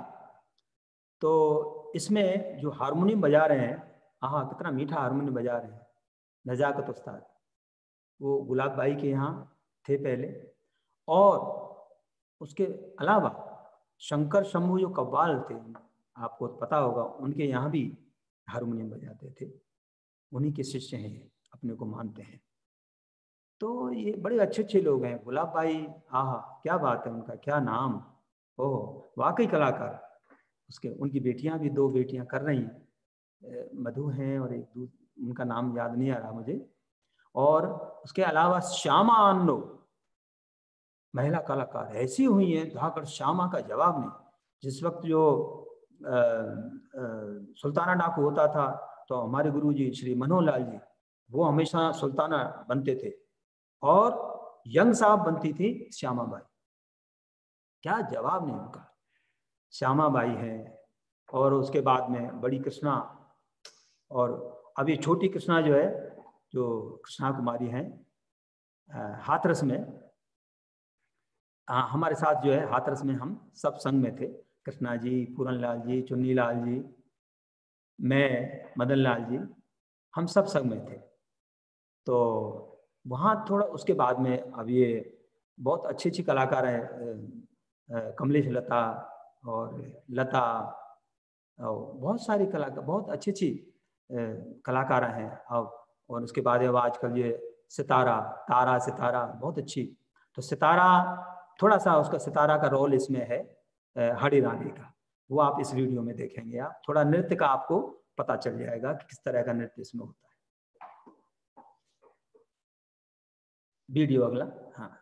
तो इसमें जो हारमोनियम बजा रहे हैं, हाँ कितना मीठा हारमोनियम बजा रहे हैं, नजाकत उस्ताद, वो गुलाब भाई के यहाँ थे पहले। और उसके अलावा शंकर शंभू जो कव्वाल थे, आपको पता होगा, उनके यहाँ भी हारमोनियम बजाते थे, उन्हीं के शिष्य हैं, अपने को मानते हैं। तो ये बड़े अच्छे अच्छे लोग हैं। गुलाब भाई, आहा क्या बात है, उनका क्या नाम, ओह वाकई कलाकार। उसके उनकी बेटियां भी, 2 बेटियां कर रही हैं, मधु हैं और एक उनका नाम याद नहीं आ रहा मुझे। और उसके अलावा श्यामा अन्नो, महिला कलाकार ऐसी हुई हैं, धाकर श्यामा का जवाब नहीं। जिस वक्त जो सुल्ताना डाकू होता था, तो हमारे गुरुजी श्री मनोहर लाल जी, वो हमेशा सुल्ताना बनते थे, और यंग साहब बनती थी श्यामा बाई। क्या जवाब नहीं उनका। श्यामा बाई है, और उसके बाद में बड़ी कृष्णा, और अभी छोटी कृष्णा जो है, जो कृष्णा कुमारी हैं, हाथरस में, हमारे साथ जो है हाथरस में हम सब संग में थे। कृष्णा जी, पूरन लाल जी, चुन्नी लाल जी, मैं, मदन लाल जी, हम सब संग में थे। तो वहाँ थोड़ा उसके बाद में अब ये बहुत अच्छी अच्छी कलाकार हैं, कमलेश लता और लता, और बहुत सारी कलाकार, बहुत अच्छी अच्छी कलाकार हैं अब। और उसके बाद अब आजकल ये सितारा, तारा सितारा बहुत अच्छी। तो सितारा, थोड़ा सा उसका सितारा का रोल इसमें है हरी रानी का, वो आप इस वीडियो में देखेंगे। आप थोड़ा नृत्य का आपको पता चल जाएगा कि किस तरह का नृत्य इसमें होता है। वीडियो अगला, हाँ।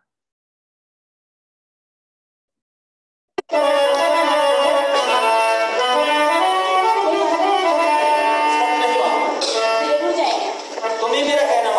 तुम्हें मेरा कहना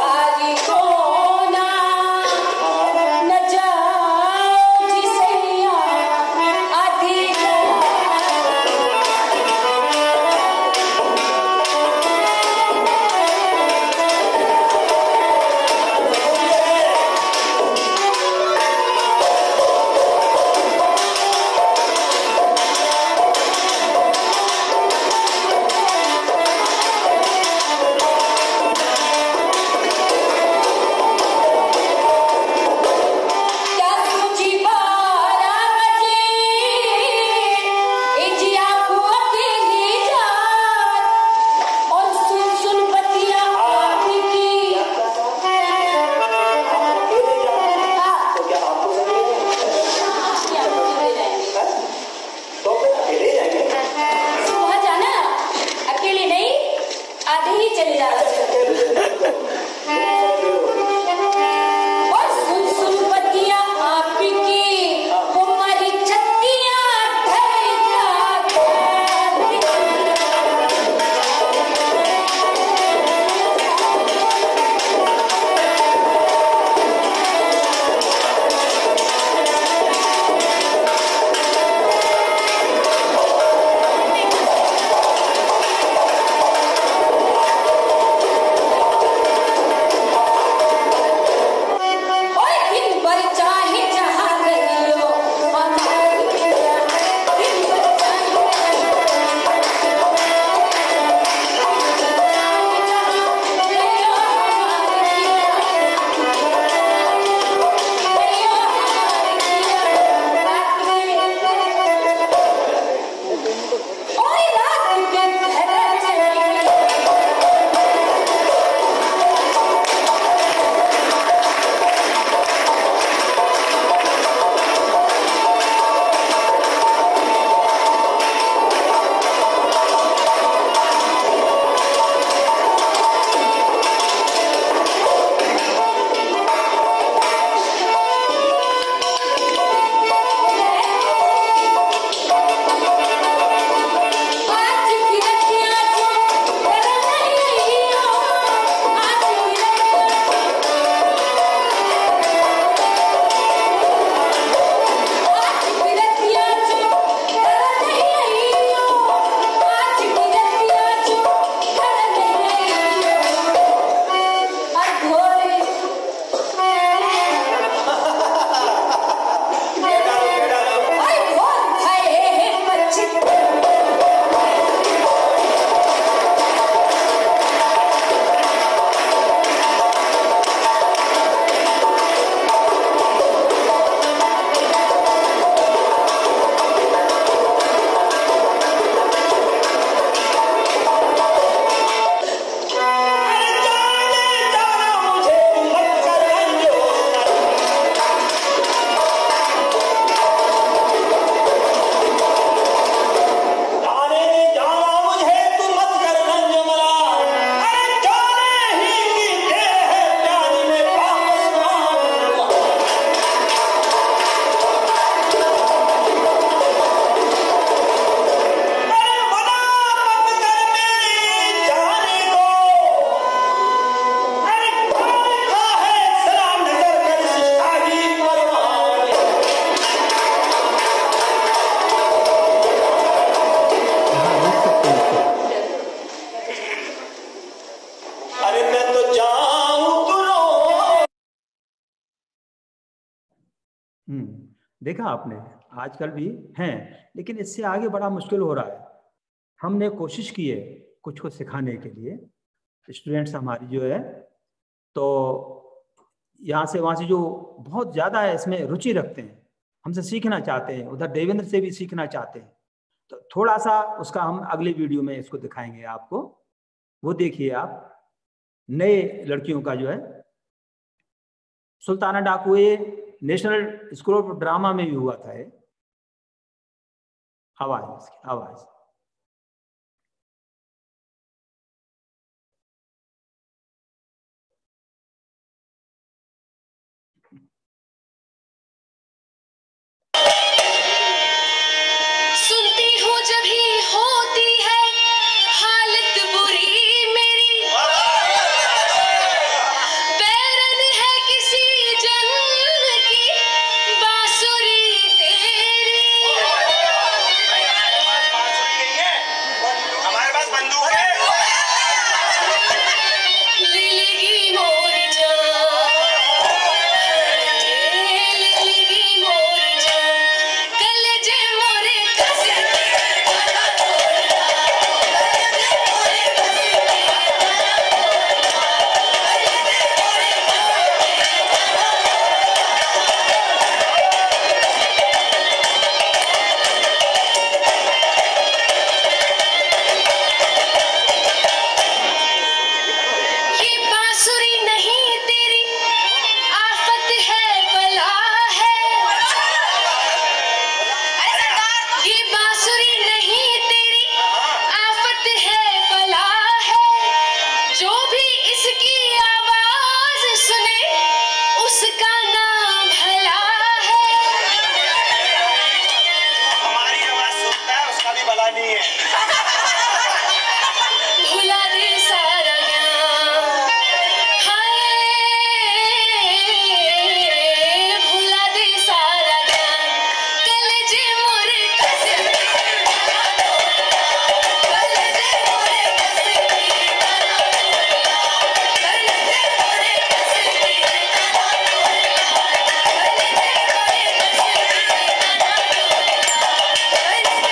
देखा आपने, आजकल भी हैं, लेकिन इससे आगे बड़ा मुश्किल हो रहा है। हमने कोशिश की है कुछ को सिखाने के लिए, स्टूडेंट्स हमारी जो है, तो यहाँ से वहाँ से जो बहुत ज़्यादा है इसमें रुचि रखते हैं, हमसे सीखना चाहते हैं, उधर देवेंद्र से भी सीखना चाहते हैं। तो थोड़ा सा उसका हम अगले वीडियो में इसको दिखाएंगे आपको, वो देखिए आप। नए लड़कियों का जो है सुल्ताना डाकू, ये नेशनल स्कूल ऑफ ड्रामा में भी हुआ था। ये आवाज, आवाज सुनती हूँ जब ही होती है हालत बुरी मेरी, बैरन है किसी जन्म की बांसुरी तेरी। हमारे पास बंदूक है। लिलगी मोरी जान, लिलगी मोरी जान, कलेजे मोरे कसे काला तोड़ा, कलेजे मोरे कसे काला तोड़ा, कलेजे मोरे ये बांसुरी नहीं तेरी आफत है बला है, ये बांसुरी नहीं तेरी आफत है बला है, जो भी इसकी आवाज सुने उसका नाम भला है। हमारी आवाज सुनता है उसका भी भला नहीं है। भुला दे सारा ज्ञान, हाय भुला दे सारा ज्ञान, कलेजे मोरे कसे काला तोड़ा, कलेजे मोरे कसे काला तोड़ा, कलेजे मोरे कसे काला तोड़ा, कलेजे मोरे कसे काला तोड़ा, कलेजे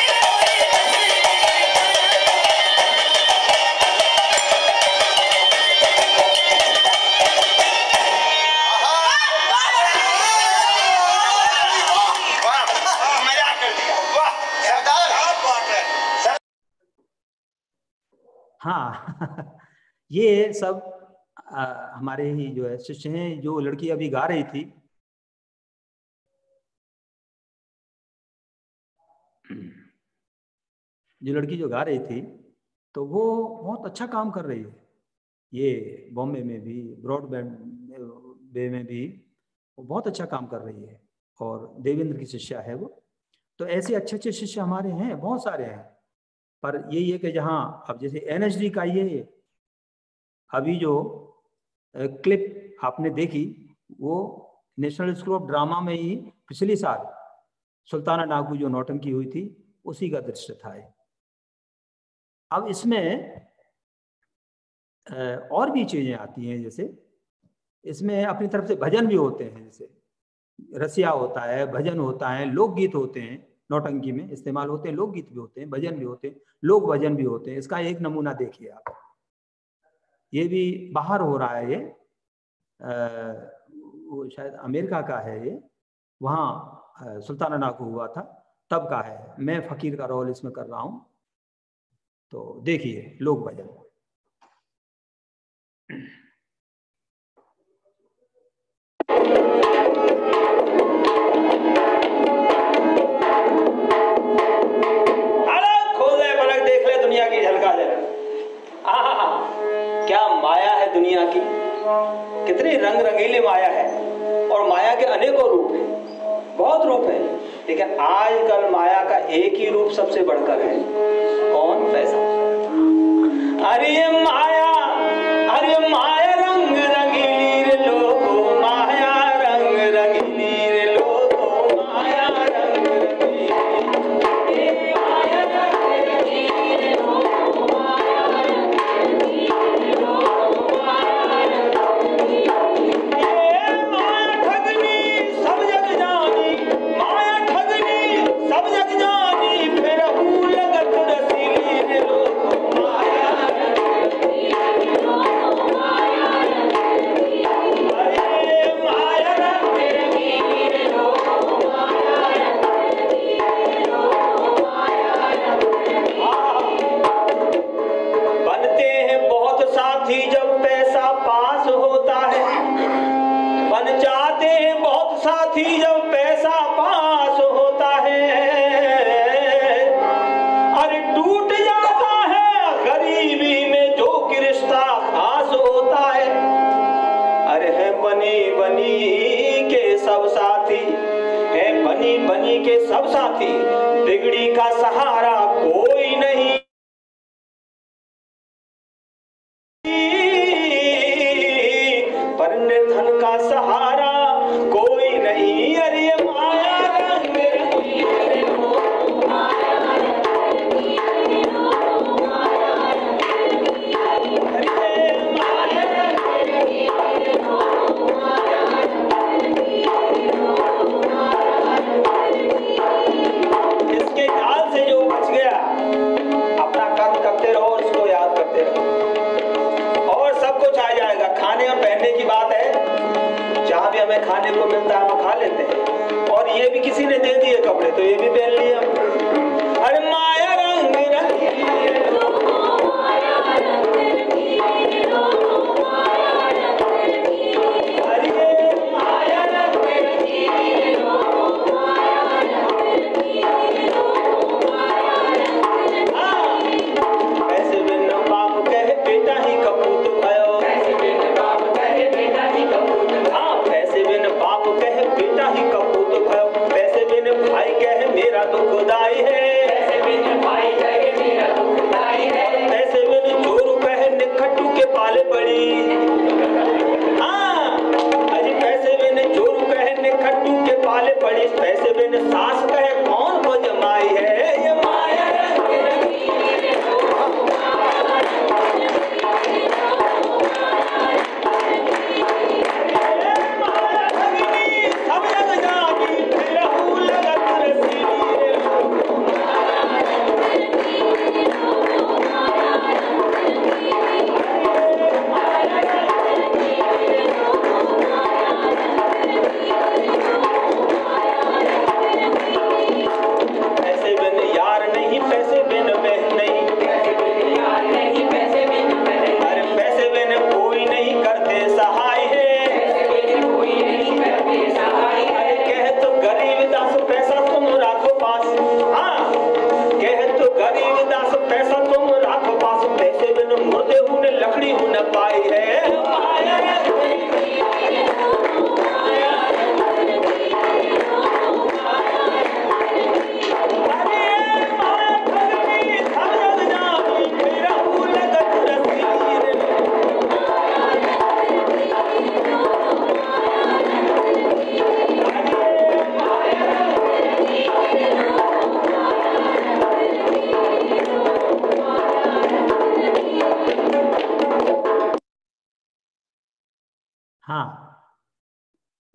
वाह, मजाक कर दिया। वाह सरदार, क्या बात है। हाँ ये सब हमारे ही जो है शिष्य हैं। जो लड़की अभी गा रही थी, जो लड़की जो गा रही थी, तो वो बहुत अच्छा काम कर रही है। ये बॉम्बे में भी, ब्रॉडबैंड बे में भी वो बहुत अच्छा काम कर रही है, और देवेंद्र की शिष्या है वो। तो ऐसे अच्छे अच्छे शिष्य हमारे हैं, बहुत सारे हैं। पर यही है कि जहाँ अब जैसे एनएसडी का ये अभी जो क्लिप आपने देखी, वो नेशनल स्कूल ऑफ ड्रामा में ही पिछले साल सुल्ताना डाकू जो नौटंकी हुई थी, उसी का दृश्य था ये। अब इसमें और भी चीजें आती हैं, जैसे इसमें अपनी तरफ से भजन भी होते हैं, जैसे रसिया होता है, भजन होता है, लोकगीत होते हैं, नौटंकी में इस्तेमाल होते हैं, लोकगीत भी होते हैं, भजन भी होते हैं, लोक भजन भी होते हैं। इसका एक नमूना देखिए आप, ये भी बाहर हो रहा है। ये वो शायद अमेरिका का है, ये वहाँ सुल्ताना डाकू हुआ था तब का है। मैं फकीर का रोल इसमें कर रहा हूँ, तो देखिए लोक भजन। क्या माया है दुनिया की, कितनी रंग रंगीली माया है, और माया के अनेकों रूप हैं, बहुत रूप हैं, लेकिन आजकल माया का एक ही रूप सबसे बढ़कर है। कौन? पैसा। अरे माया, अरे माया रंग रंगीली रे लोगो, माया रंग रंगीली रे लोगो, माया रंग रंगीली, माया रंग रंगीली रे लोगो, माया रंग रंगीली लोगो, माया रंग रंगीली। ये माया ठगनी सब जग जानी, माया खाने को मिलता है हम खा लेते हैं, और ये भी किसी ने दे दिए कपड़े तो ये भी पहन लिए हम। अरे माया रंग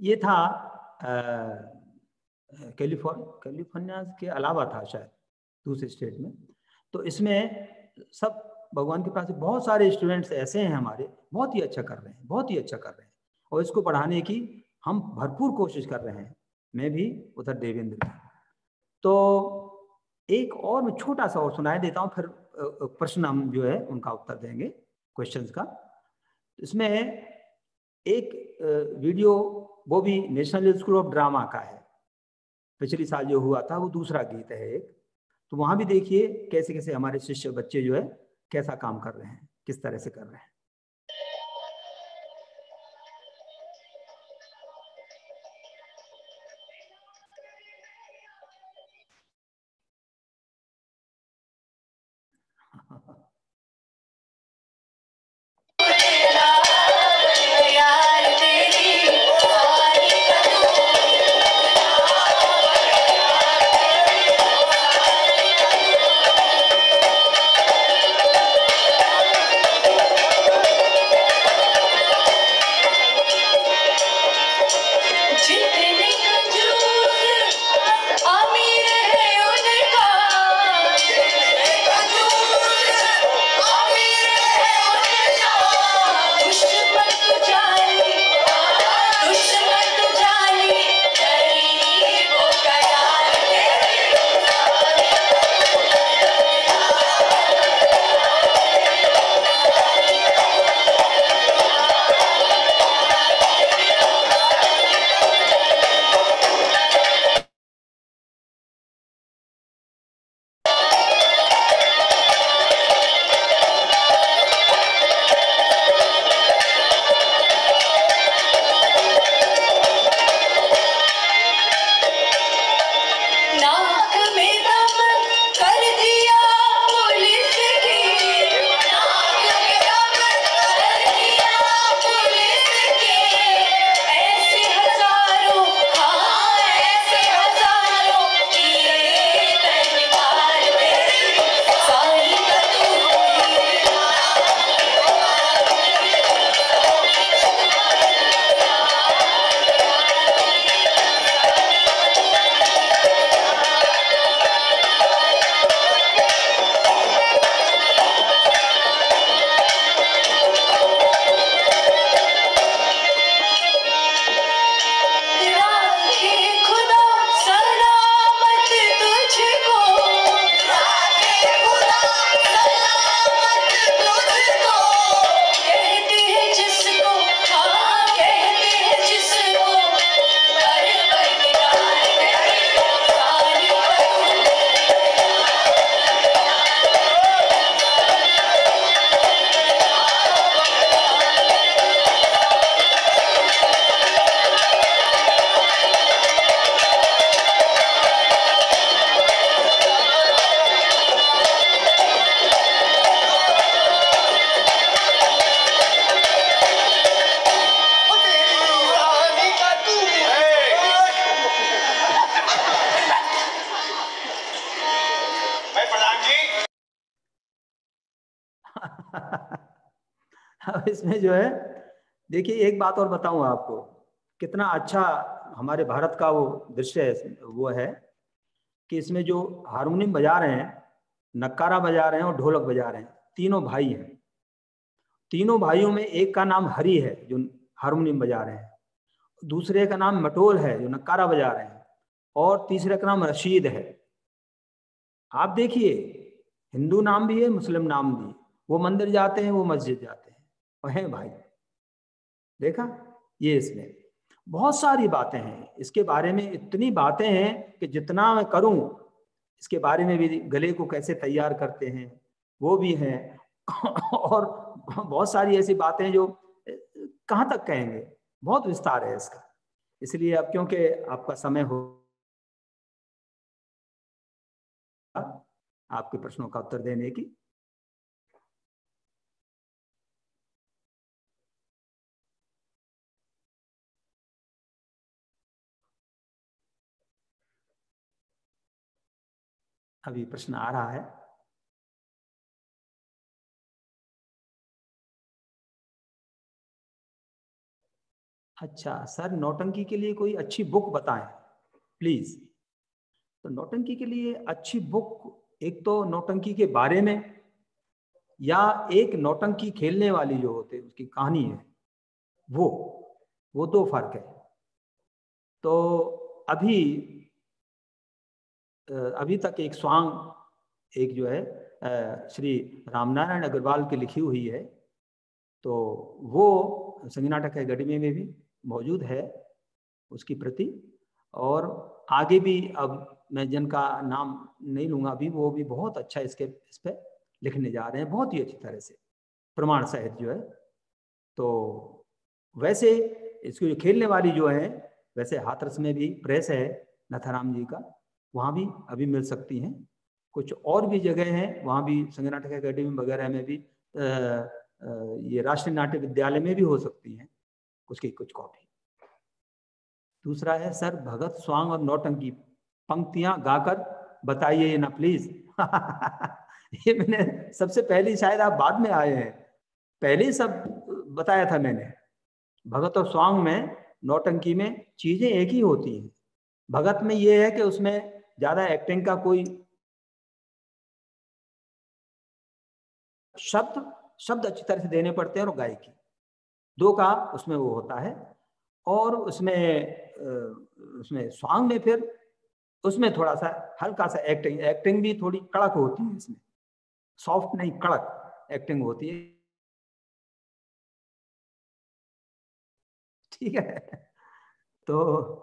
ये था कैलिफोर्निया के अलावा था शायद दूसरे स्टेट में। तो इसमें सब भगवान के पास बहुत सारे स्टूडेंट्स ऐसे हैं हमारे, बहुत ही अच्छा कर रहे हैं, बहुत ही अच्छा कर रहे हैं, और इसको बढ़ाने की हम भरपूर कोशिश कर रहे हैं, मैं भी उधर देवेंद्र भी। तो एक और मैं छोटा सा और सुनाई देता हूँ, फिर प्रश्न हम जो है उनका उत्तर देंगे क्वेश्चंस का। इसमें एक वीडियो वो भी नेशनल स्कूल ऑफ ड्रामा का है, पिछले साल जो हुआ था वो दूसरा गीत है एक। तो वहाँ भी देखिए कैसे कैसे हमारे शिष्य बच्चे जो है कैसा काम कर रहे हैं, किस तरह से कर रहे हैं। अब इसमें जो है, देखिए एक बात और बताऊं आपको, कितना अच्छा हमारे भारत का वो दृश्य है, वो है कि इसमें जो हारमोनियम बजा रहे हैं, नक्कारा बजा रहे हैं और ढोलक बजा रहे हैं, तीनों भाई हैं। तीनों भाइयों में एक का नाम हरि है जो हारमोनियम बजा रहे हैं, दूसरे का नाम मटोल है जो नक्कारा बजा रहे हैं, और तीसरे का नाम रशीद है। आप देखिए, हिंदू नाम भी है, मुस्लिम नाम भी, वो मंदिर जाते हैं, वो मस्जिद जाते हैं, और हैं भाई। देखा, ये इसमें बहुत सारी बातें हैं, इसके बारे में इतनी बातें हैं कि जितना मैं करूं, इसके बारे में भी, गले को कैसे तैयार करते हैं वो भी है, और बहुत सारी ऐसी बातें जो कहाँ तक कहेंगे, बहुत विस्तार है इसका। इसलिए अब क्योंकि आपका समय हो, आपके प्रश्नों का उत्तर देने की। अभी प्रश्न आ रहा है। अच्छा सर, नौटंकी के लिए कोई अच्छी बुक बताएं प्लीज। तो नौटंकी के लिए अच्छी बुक, एक तो नौटंकी के बारे में, या एक नौटंकी खेलने वाली जो होती है उसकी कहानी है, वो दो फर्क है। तो अभी तक एक स्वांग, एक जो है श्री रामनारायण अग्रवाल की लिखी हुई है, तो वो संगीत नाटक अकेडमी में भी मौजूद है उसकी प्रति। और आगे भी, अब मैं जिनका नाम नहीं लूंगा अभी, वो भी बहुत अच्छा इस पे लिखने जा रहे हैं, बहुत ही अच्छी तरह से, प्रमाण सहित जो है। तो वैसे इसको जो खेलने वाली जो है, वैसे हाथरस में भी प्रेस है नाथाराम जी का, वहाँ भी अभी मिल सकती हैं। कुछ और भी जगह हैं, वहाँ भी संगीत नाटक अकेडमी वगैरह में भी, ये राष्ट्रीय नाट्य विद्यालय में भी हो सकती हैं उसकी कुछ कॉपी। दूसरा है सर, भगत स्वांग और नौटंकी पंक्तियां गाकर बताइए ना प्लीज। ये मैंने सबसे पहले, शायद आप बाद में आए हैं, पहले ही सब बताया था मैंने। भगत और स्वांग में, नौटंकी में चीजें एक ही होती हैं। भगत में ये है कि उसमें ज्यादा एक्टिंग का कोई शब्द अच्छी तरह से देने पड़ते हैं, और गायकी दो का उसमें वो होता है। और उसमें स्वांग में फिर उसमें थोड़ा सा हल्का सा एक्टिंग भी थोड़ी कड़क होती है, इसमें सॉफ्ट नहीं, कड़क एक्टिंग होती है। ठीक है। तो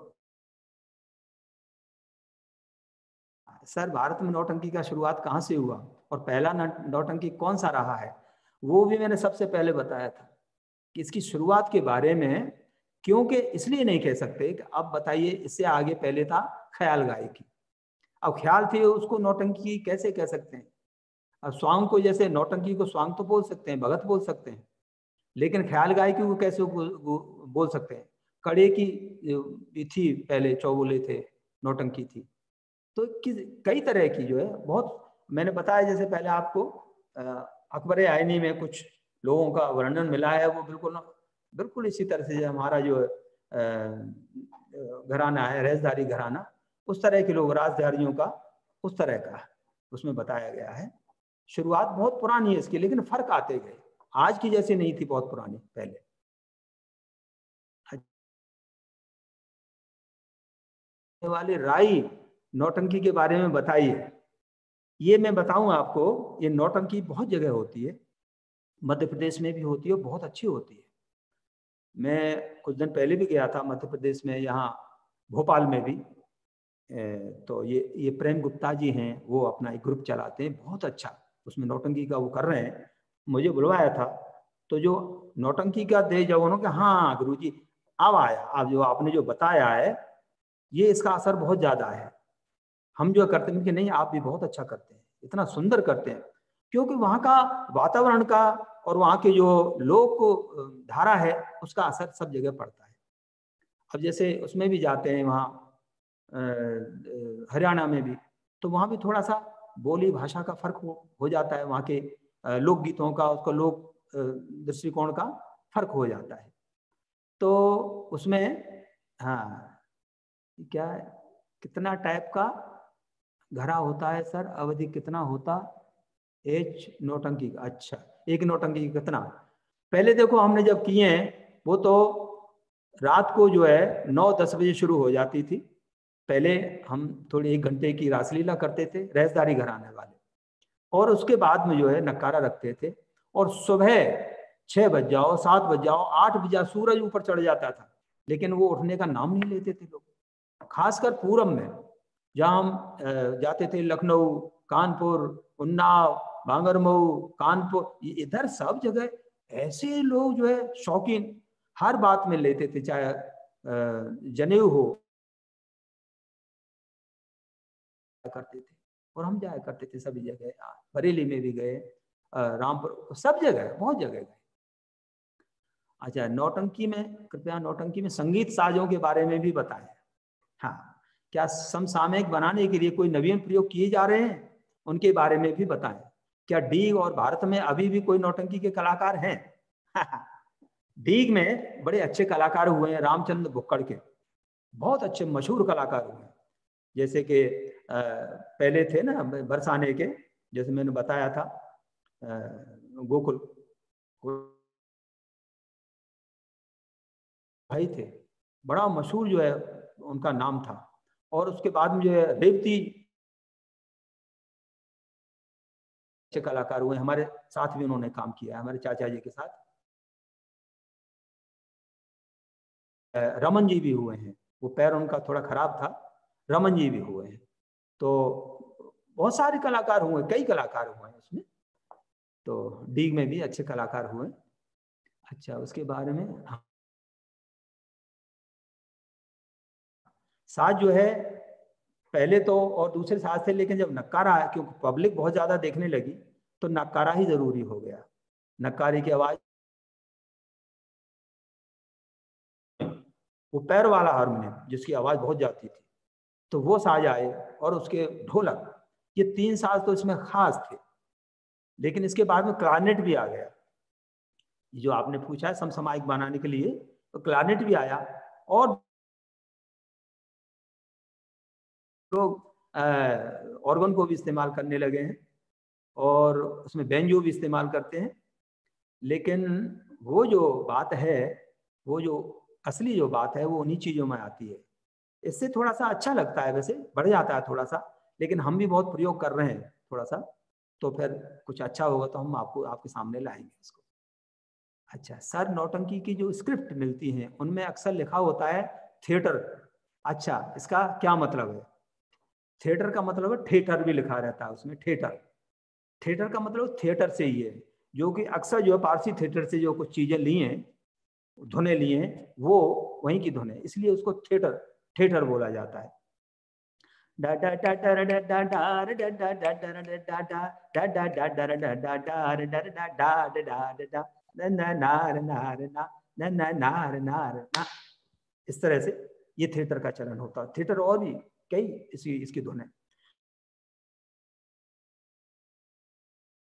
सर, भारत में नौटंकी का शुरुआत कहाँ से हुआ और पहला नौटंकी कौन सा रहा है, वो भी मैंने सबसे पहले बताया था कि इसकी शुरुआत के बारे में, क्योंकि इसलिए नहीं कह सकते कि अब बताइए, इससे आगे पहले था ख्याल गायकी। अब ख्याल थी, उसको नौटंकी कैसे कह सकते हैं? अब स्वांग को, जैसे नौटंकी को स्वांग तो बोल सकते हैं, भगत बोल सकते हैं, लेकिन ख्याल गायकी को कैसे बोल सकते हैं? कड़े की थी पहले, चौबोले थे, नौटंकी थी। तो कई तरह की जो है, बहुत मैंने बताया, जैसे पहले आपको अकबर आईनी में कुछ लोगों का वर्णन मिला है, वो बिल्कुल इसी तरह से हमारा जो घराना है, रेजदारी घराना, उस तरह के लोग, राजदारियों का उस तरह का उसमें बताया गया है। शुरुआत बहुत पुरानी है इसकी, लेकिन फर्क आते गए, आज की जैसी नहीं थी, बहुत पुरानी पहले। वाले राई नौटंकी के बारे में बताइए। ये मैं बताऊं आपको, ये नौटंकी बहुत जगह होती है, मध्य प्रदेश में भी होती है, बहुत अच्छी होती है। मैं कुछ दिन पहले भी गया था मध्य प्रदेश में, यहाँ भोपाल में भी। तो ये प्रेम गुप्ता जी हैं, वो अपना एक ग्रुप चलाते हैं, बहुत अच्छा, उसमें नौटंकी का वो कर रहे हैं। मुझे बुलवाया था, तो जो नौटंकी का दे जवानों के, हाँ गुरुजी अब आया, अब जो आपने जो बताया है, ये इसका असर बहुत ज्यादा है। हम जो करते हैं कि नहीं, आप भी बहुत अच्छा करते हैं, इतना सुंदर करते हैं, क्योंकि वहाँ का वातावरण का और वहाँ के जो लोक धारा है, उसका असर सब जगह पड़ता है। अब जैसे उसमें भी जाते हैं, वहाँ हरियाणा में भी, तो वहाँ भी थोड़ा सा बोली भाषा का फर्क हो जाता है, वहाँ के लोकगीतों का, उसका लोक दृष्टिकोण का फर्क हो जाता है। तो उसमें हाँ क्या कितना टाइप का घरा होता है सर, अवधि कितना होता एच नौटंकी का? अच्छा, एक नौटंकी की कितना? पहले देखो हमने जब किए हैं वो तो रात को जो है 9-10 बजे शुरू हो जाती थी। पहले हम थोड़ी 1 घंटे की रासलीला करते थे, रहसदारी घराने वाले, और उसके बाद में जो है नक्कारा रखते थे, और सुबह 6 बज जाओ, 7 बज जाओ, 8 बज जाओ, सूरज ऊपर चढ़ जाता था, लेकिन वो उठने का नाम नहीं लेते थे लोग। खासकर पूरब में जहाँ हम जाते थे, लखनऊ, कानपुर, उन्नाव, बांगरमऊ, कानपुर, इधर सब जगह ऐसे लोग जो है शौकीन हर बात में लेते थे, चाहे जनेऊ हो करते थे। और हम जाया करते थे सभी जगह, बरेली में भी गए, रामपुर, सब जगह, बहुत जगह गए। अच्छा, नौटंकी में कृपया नौटंकी में संगीत साजों के बारे में भी बताएं। हाँ, क्या समसामयिक बनाने के लिए कोई नवीन प्रयोग किए जा रहे हैं, उनके बारे में भी बताएं। क्या डीग और भारत में अभी भी कोई नौटंकी के कलाकार हैं? डीग में बड़े अच्छे कलाकार हुए हैं, रामचंद्र भुक्कड़ के बहुत अच्छे मशहूर कलाकार हुए हैं। जैसे कि पहले थे ना बरसाने के, जैसे मैंने बताया था, गोकुल भाई थे, बड़ा मशहूर जो है उनका नाम था। और उसके बाद में जो है रेवती अच्छे कलाकार हुए, हमारे साथ भी उन्होंने काम किया है, हमारे चाचा जी के साथ। रमन जी भी हुए हैं, वो पैर उनका थोड़ा खराब था, रमन जी भी हुए हैं। तो बहुत सारे कलाकार हुए, कई कलाकार हुए हैं उसमें, तो डीग में भी अच्छे कलाकार हुए। अच्छा, उसके बारे में साज जो है पहले तो और दूसरे साज थे, लेकिन जब नक्कारा आया, क्योंकि पब्लिक बहुत ज्यादा देखने लगी, तो नक्कारा ही जरूरी हो गया। नक्कारे की आवाज, वो पैर वाला हारमोनियम जिसकी आवाज बहुत जाती थी, तो वो साज आए, और उसके ढोलक, ये 3 साज तो इसमें खास थे। लेकिन इसके बाद में क्लारनेट भी आ गया, जो आपने पूछा है समसामयिक बनाने के लिए, तो क्लारनेट भी आया, और लोग ऑर्गन को भी इस्तेमाल करने लगे हैं, और उसमें बेंजो भी इस्तेमाल करते हैं। लेकिन वो जो बात है, वो जो असली जो बात है, वो उन्हीं चीज़ों में आती है। इससे थोड़ा सा अच्छा लगता है, वैसे बढ़ जाता है थोड़ा सा, लेकिन हम भी बहुत प्रयोग कर रहे हैं थोड़ा सा, तो फिर कुछ अच्छा होगा तो हम आपको आपके सामने लाएंगे इसको। अच्छा सर, नौटंकी की जो स्क्रिप्ट मिलती हैं उनमें अक्सर लिखा होता है थिएटर। अच्छा, इसका क्या मतलब है? थिएटर का मतलब है थिएटर भी लिखा रहता है उसमें, थिएटर। थिएटर का मतलब थिएटर से ही है, जो कि अक्सर जो है पारसी थिएटर से जो कुछ चीजें ली हैं, धुनें ली हैं, वो वहीं की धुन है, इसलिए उसको थिएटर थिएटर बोला जाता है। इस तरह से ये थिएटर का चलन होता है। थिएटर और भी कई इसकी धुन है।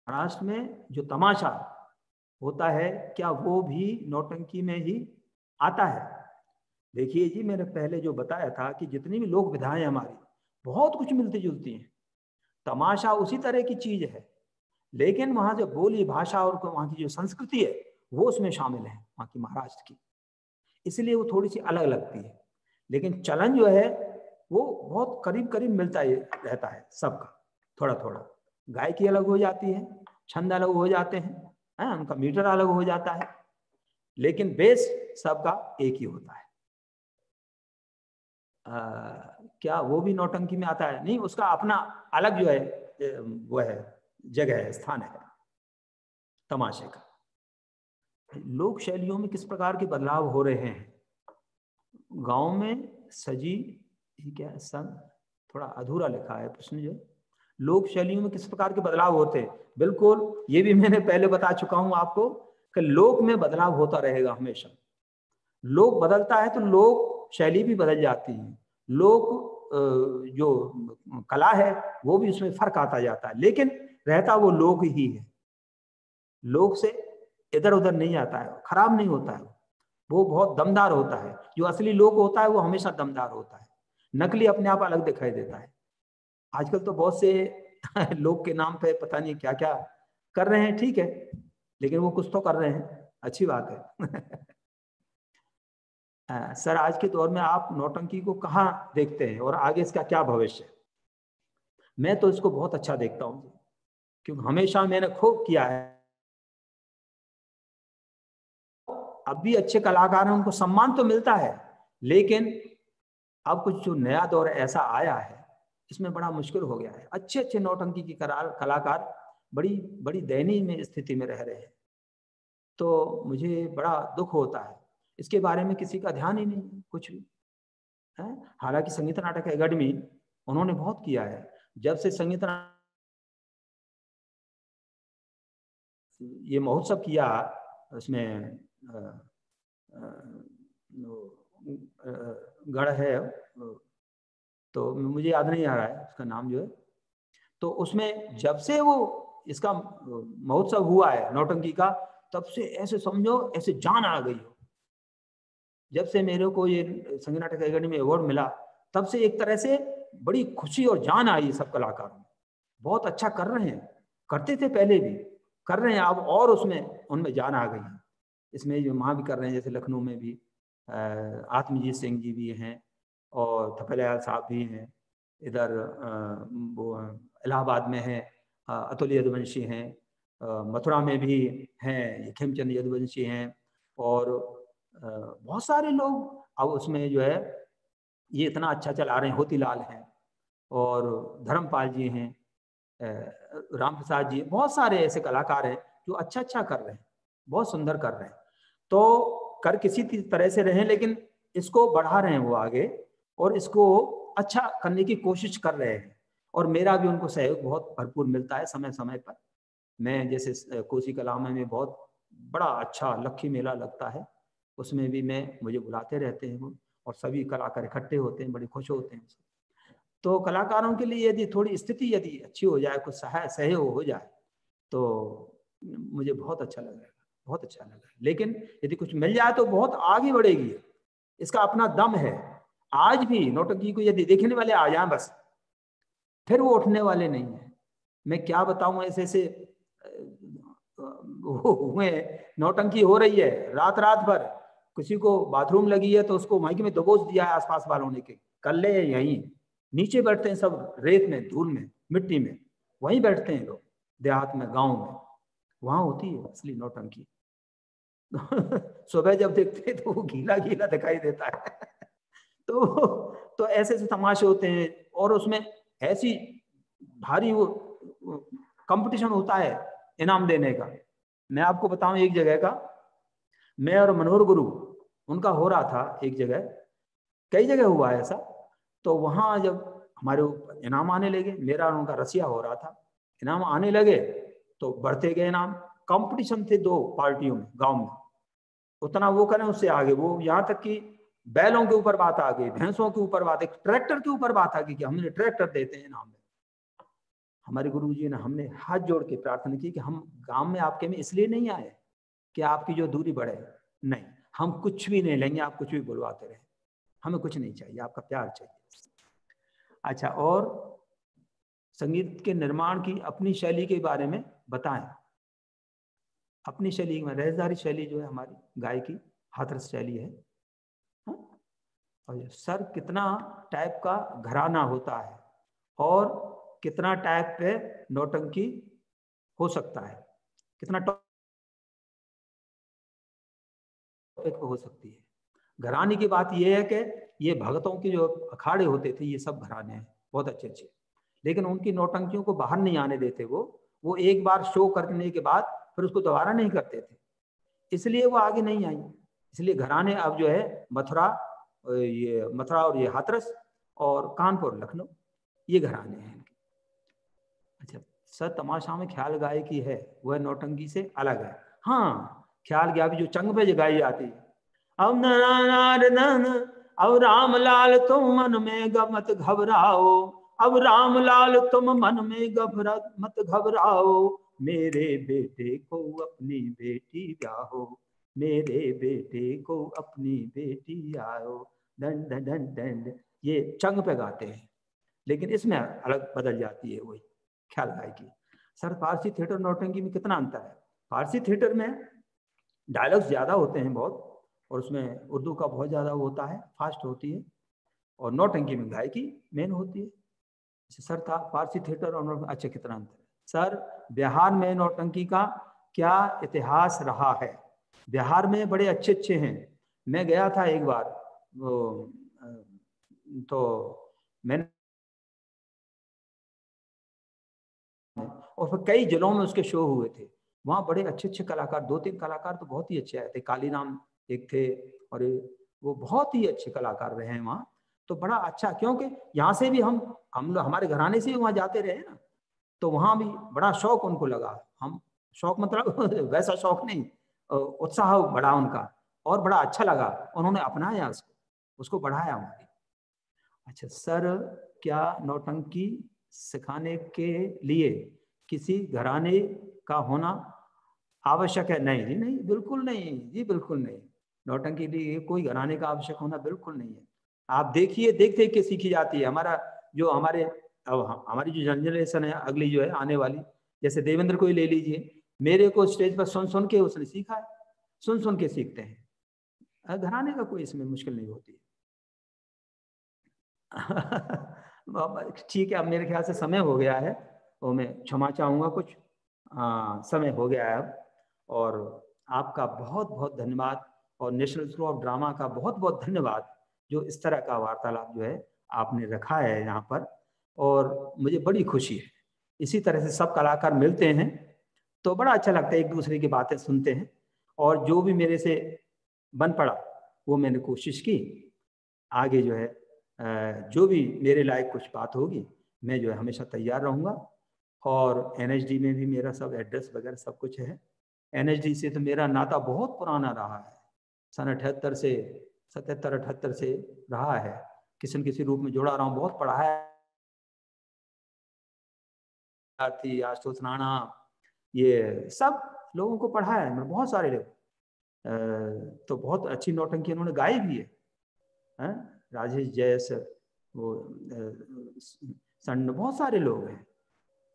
महाराष्ट्र में जो तमाशा होता है, क्या वो भी नौटंकी में ही आता है? देखिए जी, मैंने पहले जो बताया था कि जितनी भी लोक विधाएं हमारी बहुत कुछ मिलती जुलती हैं। तमाशा उसी तरह की चीज है, लेकिन वहां जो बोली भाषा और वहां की जो संस्कृति है वो उसमें शामिल है, वहां की महाराष्ट्र की, इसलिए वो थोड़ी सी अलग लगती है। लेकिन चलन जो है वो बहुत करीब करीब मिलता रहता है सबका, थोड़ा थोड़ा। गायकी अलग हो जाती है, छंद अलग हो जाते हैं, उनका मीटर अलग हो जाता है, लेकिन बेस सबका एक ही होता है। क्या वो भी नौटंकी में आता है? नहीं, उसका अपना अलग जो है वो है, जगह है, स्थान है तमाशे का। लोक शैलियों में किस प्रकार के बदलाव हो रहे हैं? गांव में सजी, क्या सन थोड़ा अधूरा लिखा है प्रश्न जो, लोक शैलियों में किस प्रकार के बदलाव होते हैं? बिल्कुल, ये भी मैंने पहले बता चुका हूं आपको कि लोक में बदलाव होता रहेगा हमेशा। लोक बदलता है तो लोक शैली भी बदल जाती है, लोक जो कला है वो भी उसमें फर्क आता जाता है, लेकिन रहता वो लोक ही है। लोग से इधर उधर नहीं आता है, खराब नहीं होता है, वो बहुत दमदार होता है। जो असली लोग होता है वो हमेशा दमदार होता है, नकली अपने आप अलग दिखाई देता है। आजकल तो बहुत से लोग के नाम पे पता नहीं क्या क्या कर रहे हैं, ठीक है, लेकिन वो कुछ तो कर रहे हैं, अच्छी बात है। सर आज के दौर में आप नौटंकी को कहाँ देखते हैं और आगे इसका क्या भविष्य है? मैं तो इसको बहुत अच्छा देखता हूँ, क्योंकि हमेशा मैंने खूब किया है। अब भी अच्छे कलाकार हैं, उनको सम्मान तो मिलता है, लेकिन अब कुछ जो नया दौर ऐसा आया है इसमें बड़ा मुश्किल हो गया है। अच्छे अच्छे नौटंकी की कलाकार बड़ी बड़ी दयनीय में स्थिति में रह रहे हैं, तो मुझे बड़ा दुख होता है। इसके बारे में किसी का ध्यान ही नहीं है कुछ भी है। हालांकि संगीत नाटक अकादमी उन्होंने बहुत किया है, जब से संगीत ये महोत्सव किया, उसमें गढ़ है, तो मुझे याद नहीं आ रहा है उसका नाम जो है, तो उसमें जब से वो इसका महोत्सव हुआ है नौटंकी का, तब से ऐसे समझो ऐसे जान आ गई हो। जब से मेरे को ये संगीत नाटक अकादमी में अवार्ड मिला, तब से एक तरह से बड़ी खुशी और जान आई सब कलाकारों में। बहुत अच्छा कर रहे हैं, करते थे पहले भी, कर रहे हैं अब, और उसमें उनमें जान आ गई है। इसमें जो वहाँ भी कर रहे हैं, जैसे लखनऊ में भी आत्मजीत सिंह जी भी हैं और थपलियाल साहब भी हैं, इधर वो इलाहाबाद में हैं अतुल यदुवंशी हैं, मथुरा में भी हैं खेमचंद यदुवंशी हैं, और बहुत सारे लोग अब उसमें जो है ये इतना अच्छा चला रहे हैं। होतीलाल हैं और धर्मपाल जी हैं, राम प्रसाद जी, बहुत सारे ऐसे कलाकार हैं जो अच्छा अच्छा कर रहे हैं, बहुत सुंदर कर रहे हैं। तो कर किसी तरह से रहे, लेकिन इसको बढ़ा रहे हैं वो आगे, और इसको अच्छा करने की कोशिश कर रहे हैं, और मेरा भी उनको सहयोग बहुत भरपूर मिलता है समय समय पर। मैं जैसे कोसी कलाम में बहुत बड़ा अच्छा लक्खी मेला लगता है, उसमें भी मुझे बुलाते रहते हैं वो, और सभी कलाकार इकट्ठे होते हैं, बड़े खुश होते हैं। तो कलाकारों के लिए यदि थोड़ी स्थिति यदि अच्छी हो जाए, कुछ सहयोग हो जाए, तो मुझे बहुत अच्छा लगेगा, बहुत अच्छा लगेगा। लेकिन यदि कुछ मिल जाए तो बहुत आगे बढ़ेगी, इसका अपना दम है। आज भी नौटंकी को यदि देखने वाले आ जाएं बस, फिर वो उठने वाले नहीं है। मैं क्या बताऊं, ऐसे ऐसे हुए नौटंकी हो रही है रात रात भर। किसी को बाथरूम लगी है तो उसको माइक में दबोच दिया है आसपास वालों ने के, कर ले यहीं नीचे बैठते हैं सब, रेत में, धूल में, मिट्टी में, वहीं बैठते हैं लोग देहात में, गांव में, वहां होती है असली नौटंकी। सुबह जब देखते हैं तो वो गीला गीला दिखाई देता है। तो ऐसे ऐसे तमाशे होते हैं, और उसमें ऐसी भारी वो कंपटीशन होता है इनाम देने का। मैं आपको बताऊं, एक जगह का, मैं और मनोहर गुरु उनका हो रहा था एक जगह, कई जगह हुआ है ऐसा। तो वहां जब हमारे इनाम आने लगे, मेरा और उनका रसिया हो रहा था, इनाम आने लगे तो बढ़ते गए इनाम। कंपटीशन थे दो पार्टियों में गांव में, उतना वो करें उससे आगे वो, यहाँ तक कि बैलों के ऊपर बात आ गई, भैंसों के ऊपर बात, एक ट्रैक्टर के ऊपर बात आ गई कि हमने ट्रैक्टर देते हैं इनाम में। हमारे गुरुजी ने, हमने हाथ जोड़ के प्रार्थना की कि हम गांव में आपके में इसलिए नहीं आए कि आपकी जो दूरी बढ़े, नहीं, हम कुछ भी नहीं लेंगे, आप कुछ भी बुलवाते रहे, हमें कुछ नहीं चाहिए, आपका प्यार चाहिए। अच्छा, और संगीत के निर्माण की अपनी शैली के बारे में बताएं। अपनी शैली में रहजदारी शैली जो है हमारी गायकी हाथरस शैली है, हा? और सर कितना टाइप का घराना होता है और कितना टाइप पे नौटंकी हो सकता है, कितना टॉपिक हो सकती है। घराने की बात यह है कि ये भगतों के जो अखाड़े होते थे ये सब घराने हैं बहुत अच्छे अच्छे, लेकिन उनकी नौटंकियों को बाहर नहीं आने देते वो एक बार शो करने के बाद फिर उसको दोबारा नहीं करते थे, इसलिए वो आगे नहीं आई। इसलिए घराने अब जो है मथुरा और ये हाथरस और कानपुर, लखनऊ, ये घराने हैं इनके। अच्छा सर, तमाशा में ख्याल गायकी है वह नौटंकी से अलग है। हाँ, ख्याल गायकी जो चंग पे गाई जाती है, अब अब राम लाल तुम मन में मत घबराओ, अब राम लाल तुम मन में मत घबराओ, मेरे बेटे को अपनी बेटी ब्याहो, मेरे बेटे को अपनी बेटी आओ, डन डन डन डन। ये चंग पे गाते हैं, लेकिन इसमें अलग बदल जाती है वही ख्याल गायकी। सर फारसी थिएटर नौटंकी में कितना अंतर है? फारसी थिएटर में डायलॉग्स ज़्यादा होते हैं बहुत, और उसमें उर्दू का बहुत ज़्यादा होता है, फास्ट होती है, और नौटंकी में गायकी मेन होती है। सर था फारसी थिएटर और अच्छा कितना अंतर है? सर बिहार में नौटंकी का क्या इतिहास रहा है? बिहार में बड़े अच्छे अच्छे हैं। मैं गया था एक बार, वो तो मैंने, और फिर कई जिलों में उसके शो हुए थे। वहाँ बड़े अच्छे अच्छे कलाकार, 2-3 कलाकार तो बहुत ही अच्छे आए थे। कालीराम एक थे, और वो बहुत ही अच्छे कलाकार रहे हैं वहाँ। तो बड़ा अच्छा, क्योंकि यहाँ से भी हम लोग हमारे घराने से वहाँ जाते रहे ना, तो वहाँ भी बड़ा शौक उनको लगा। हम शौक मतलब वैसा शौक नहीं, उत्साह बढ़ा उनका, और बड़ा अच्छा लगा, उन्होंने अपनाया उसको बढ़ाया हमारी। अच्छा सर, क्या नौटंकी सिखाने के लिए किसी घराने का होना आवश्यक है? नहीं जी, नहीं, बिल्कुल नहीं जी, बिल्कुल नहीं। नौटंकी के लिए कोई घराने का आवश्यक होना बिल्कुल नहीं है। आप देखिए, देख देख के सीखी जाती है। हमारी जो जनरेशन है अगली, जो है आने वाली, जैसे देवेंद्र को ही ले लीजिए, मेरे को स्टेज पर सुन सुन के उसने सीखा है, सुन सुन के सीखते हैं। घराने का कोई इसमें मुश्किल नहीं होती। ठीक है, अब मेरे ख्याल से समय हो गया है, तो मैं क्षमा चाहूँगा कुछ, समय हो गया है अब। और आपका बहुत बहुत धन्यवाद, और नेशनल स्कूल ऑफ ड्रामा का बहुत बहुत धन्यवाद, जो इस तरह का वार्तालाप जो है आपने रखा है यहाँ पर, और मुझे बड़ी खुशी है। इसी तरह से सब कलाकार मिलते हैं तो बड़ा अच्छा लगता है, एक दूसरे की बातें सुनते हैं, और जो भी मेरे से बन पड़ा वो मैंने कोशिश की। आगे जो है जो भी मेरे लायक कुछ बात होगी, मैं जो है हमेशा तैयार रहूँगा। और एनएचडी में भी मेरा सब एड्रेस वगैरह सब कुछ है। एनएचडी से तो मेरा नाता बहुत पुराना रहा है, सन 78 से 77-78 से रहा है, किसी न किसी रूप में जुड़ा रहा हूँ। बहुत पढ़ाया थी, आशुतोष राणा, ये सब लोगों को पढ़ाया है, बहुत सारे लोग। तो बहुत अच्छी नौटंकी उन्होंने गाई भी है। राजेश जैस, वो सन, बहुत सारे लोग हैं,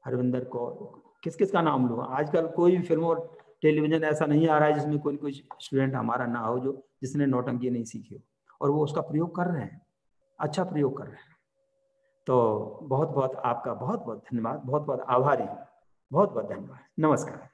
हरविंदर कौर, किस किस का नाम लूँ। आजकल कोई भी फिल्म और टेलीविजन ऐसा नहीं आ रहा है जिसमें कोई कोई स्टूडेंट हमारा ना हो जो जिसने नौटंकी नहीं सीखी हो, और वो उसका प्रयोग कर रहे हैं, अच्छा प्रयोग कर रहे हैं। तो बहुत बहुत आपका बहुत बहुत धन्यवाद, बहुत बहुत आभारी हूँ, बहुत बहुत धन्यवाद, नमस्कार।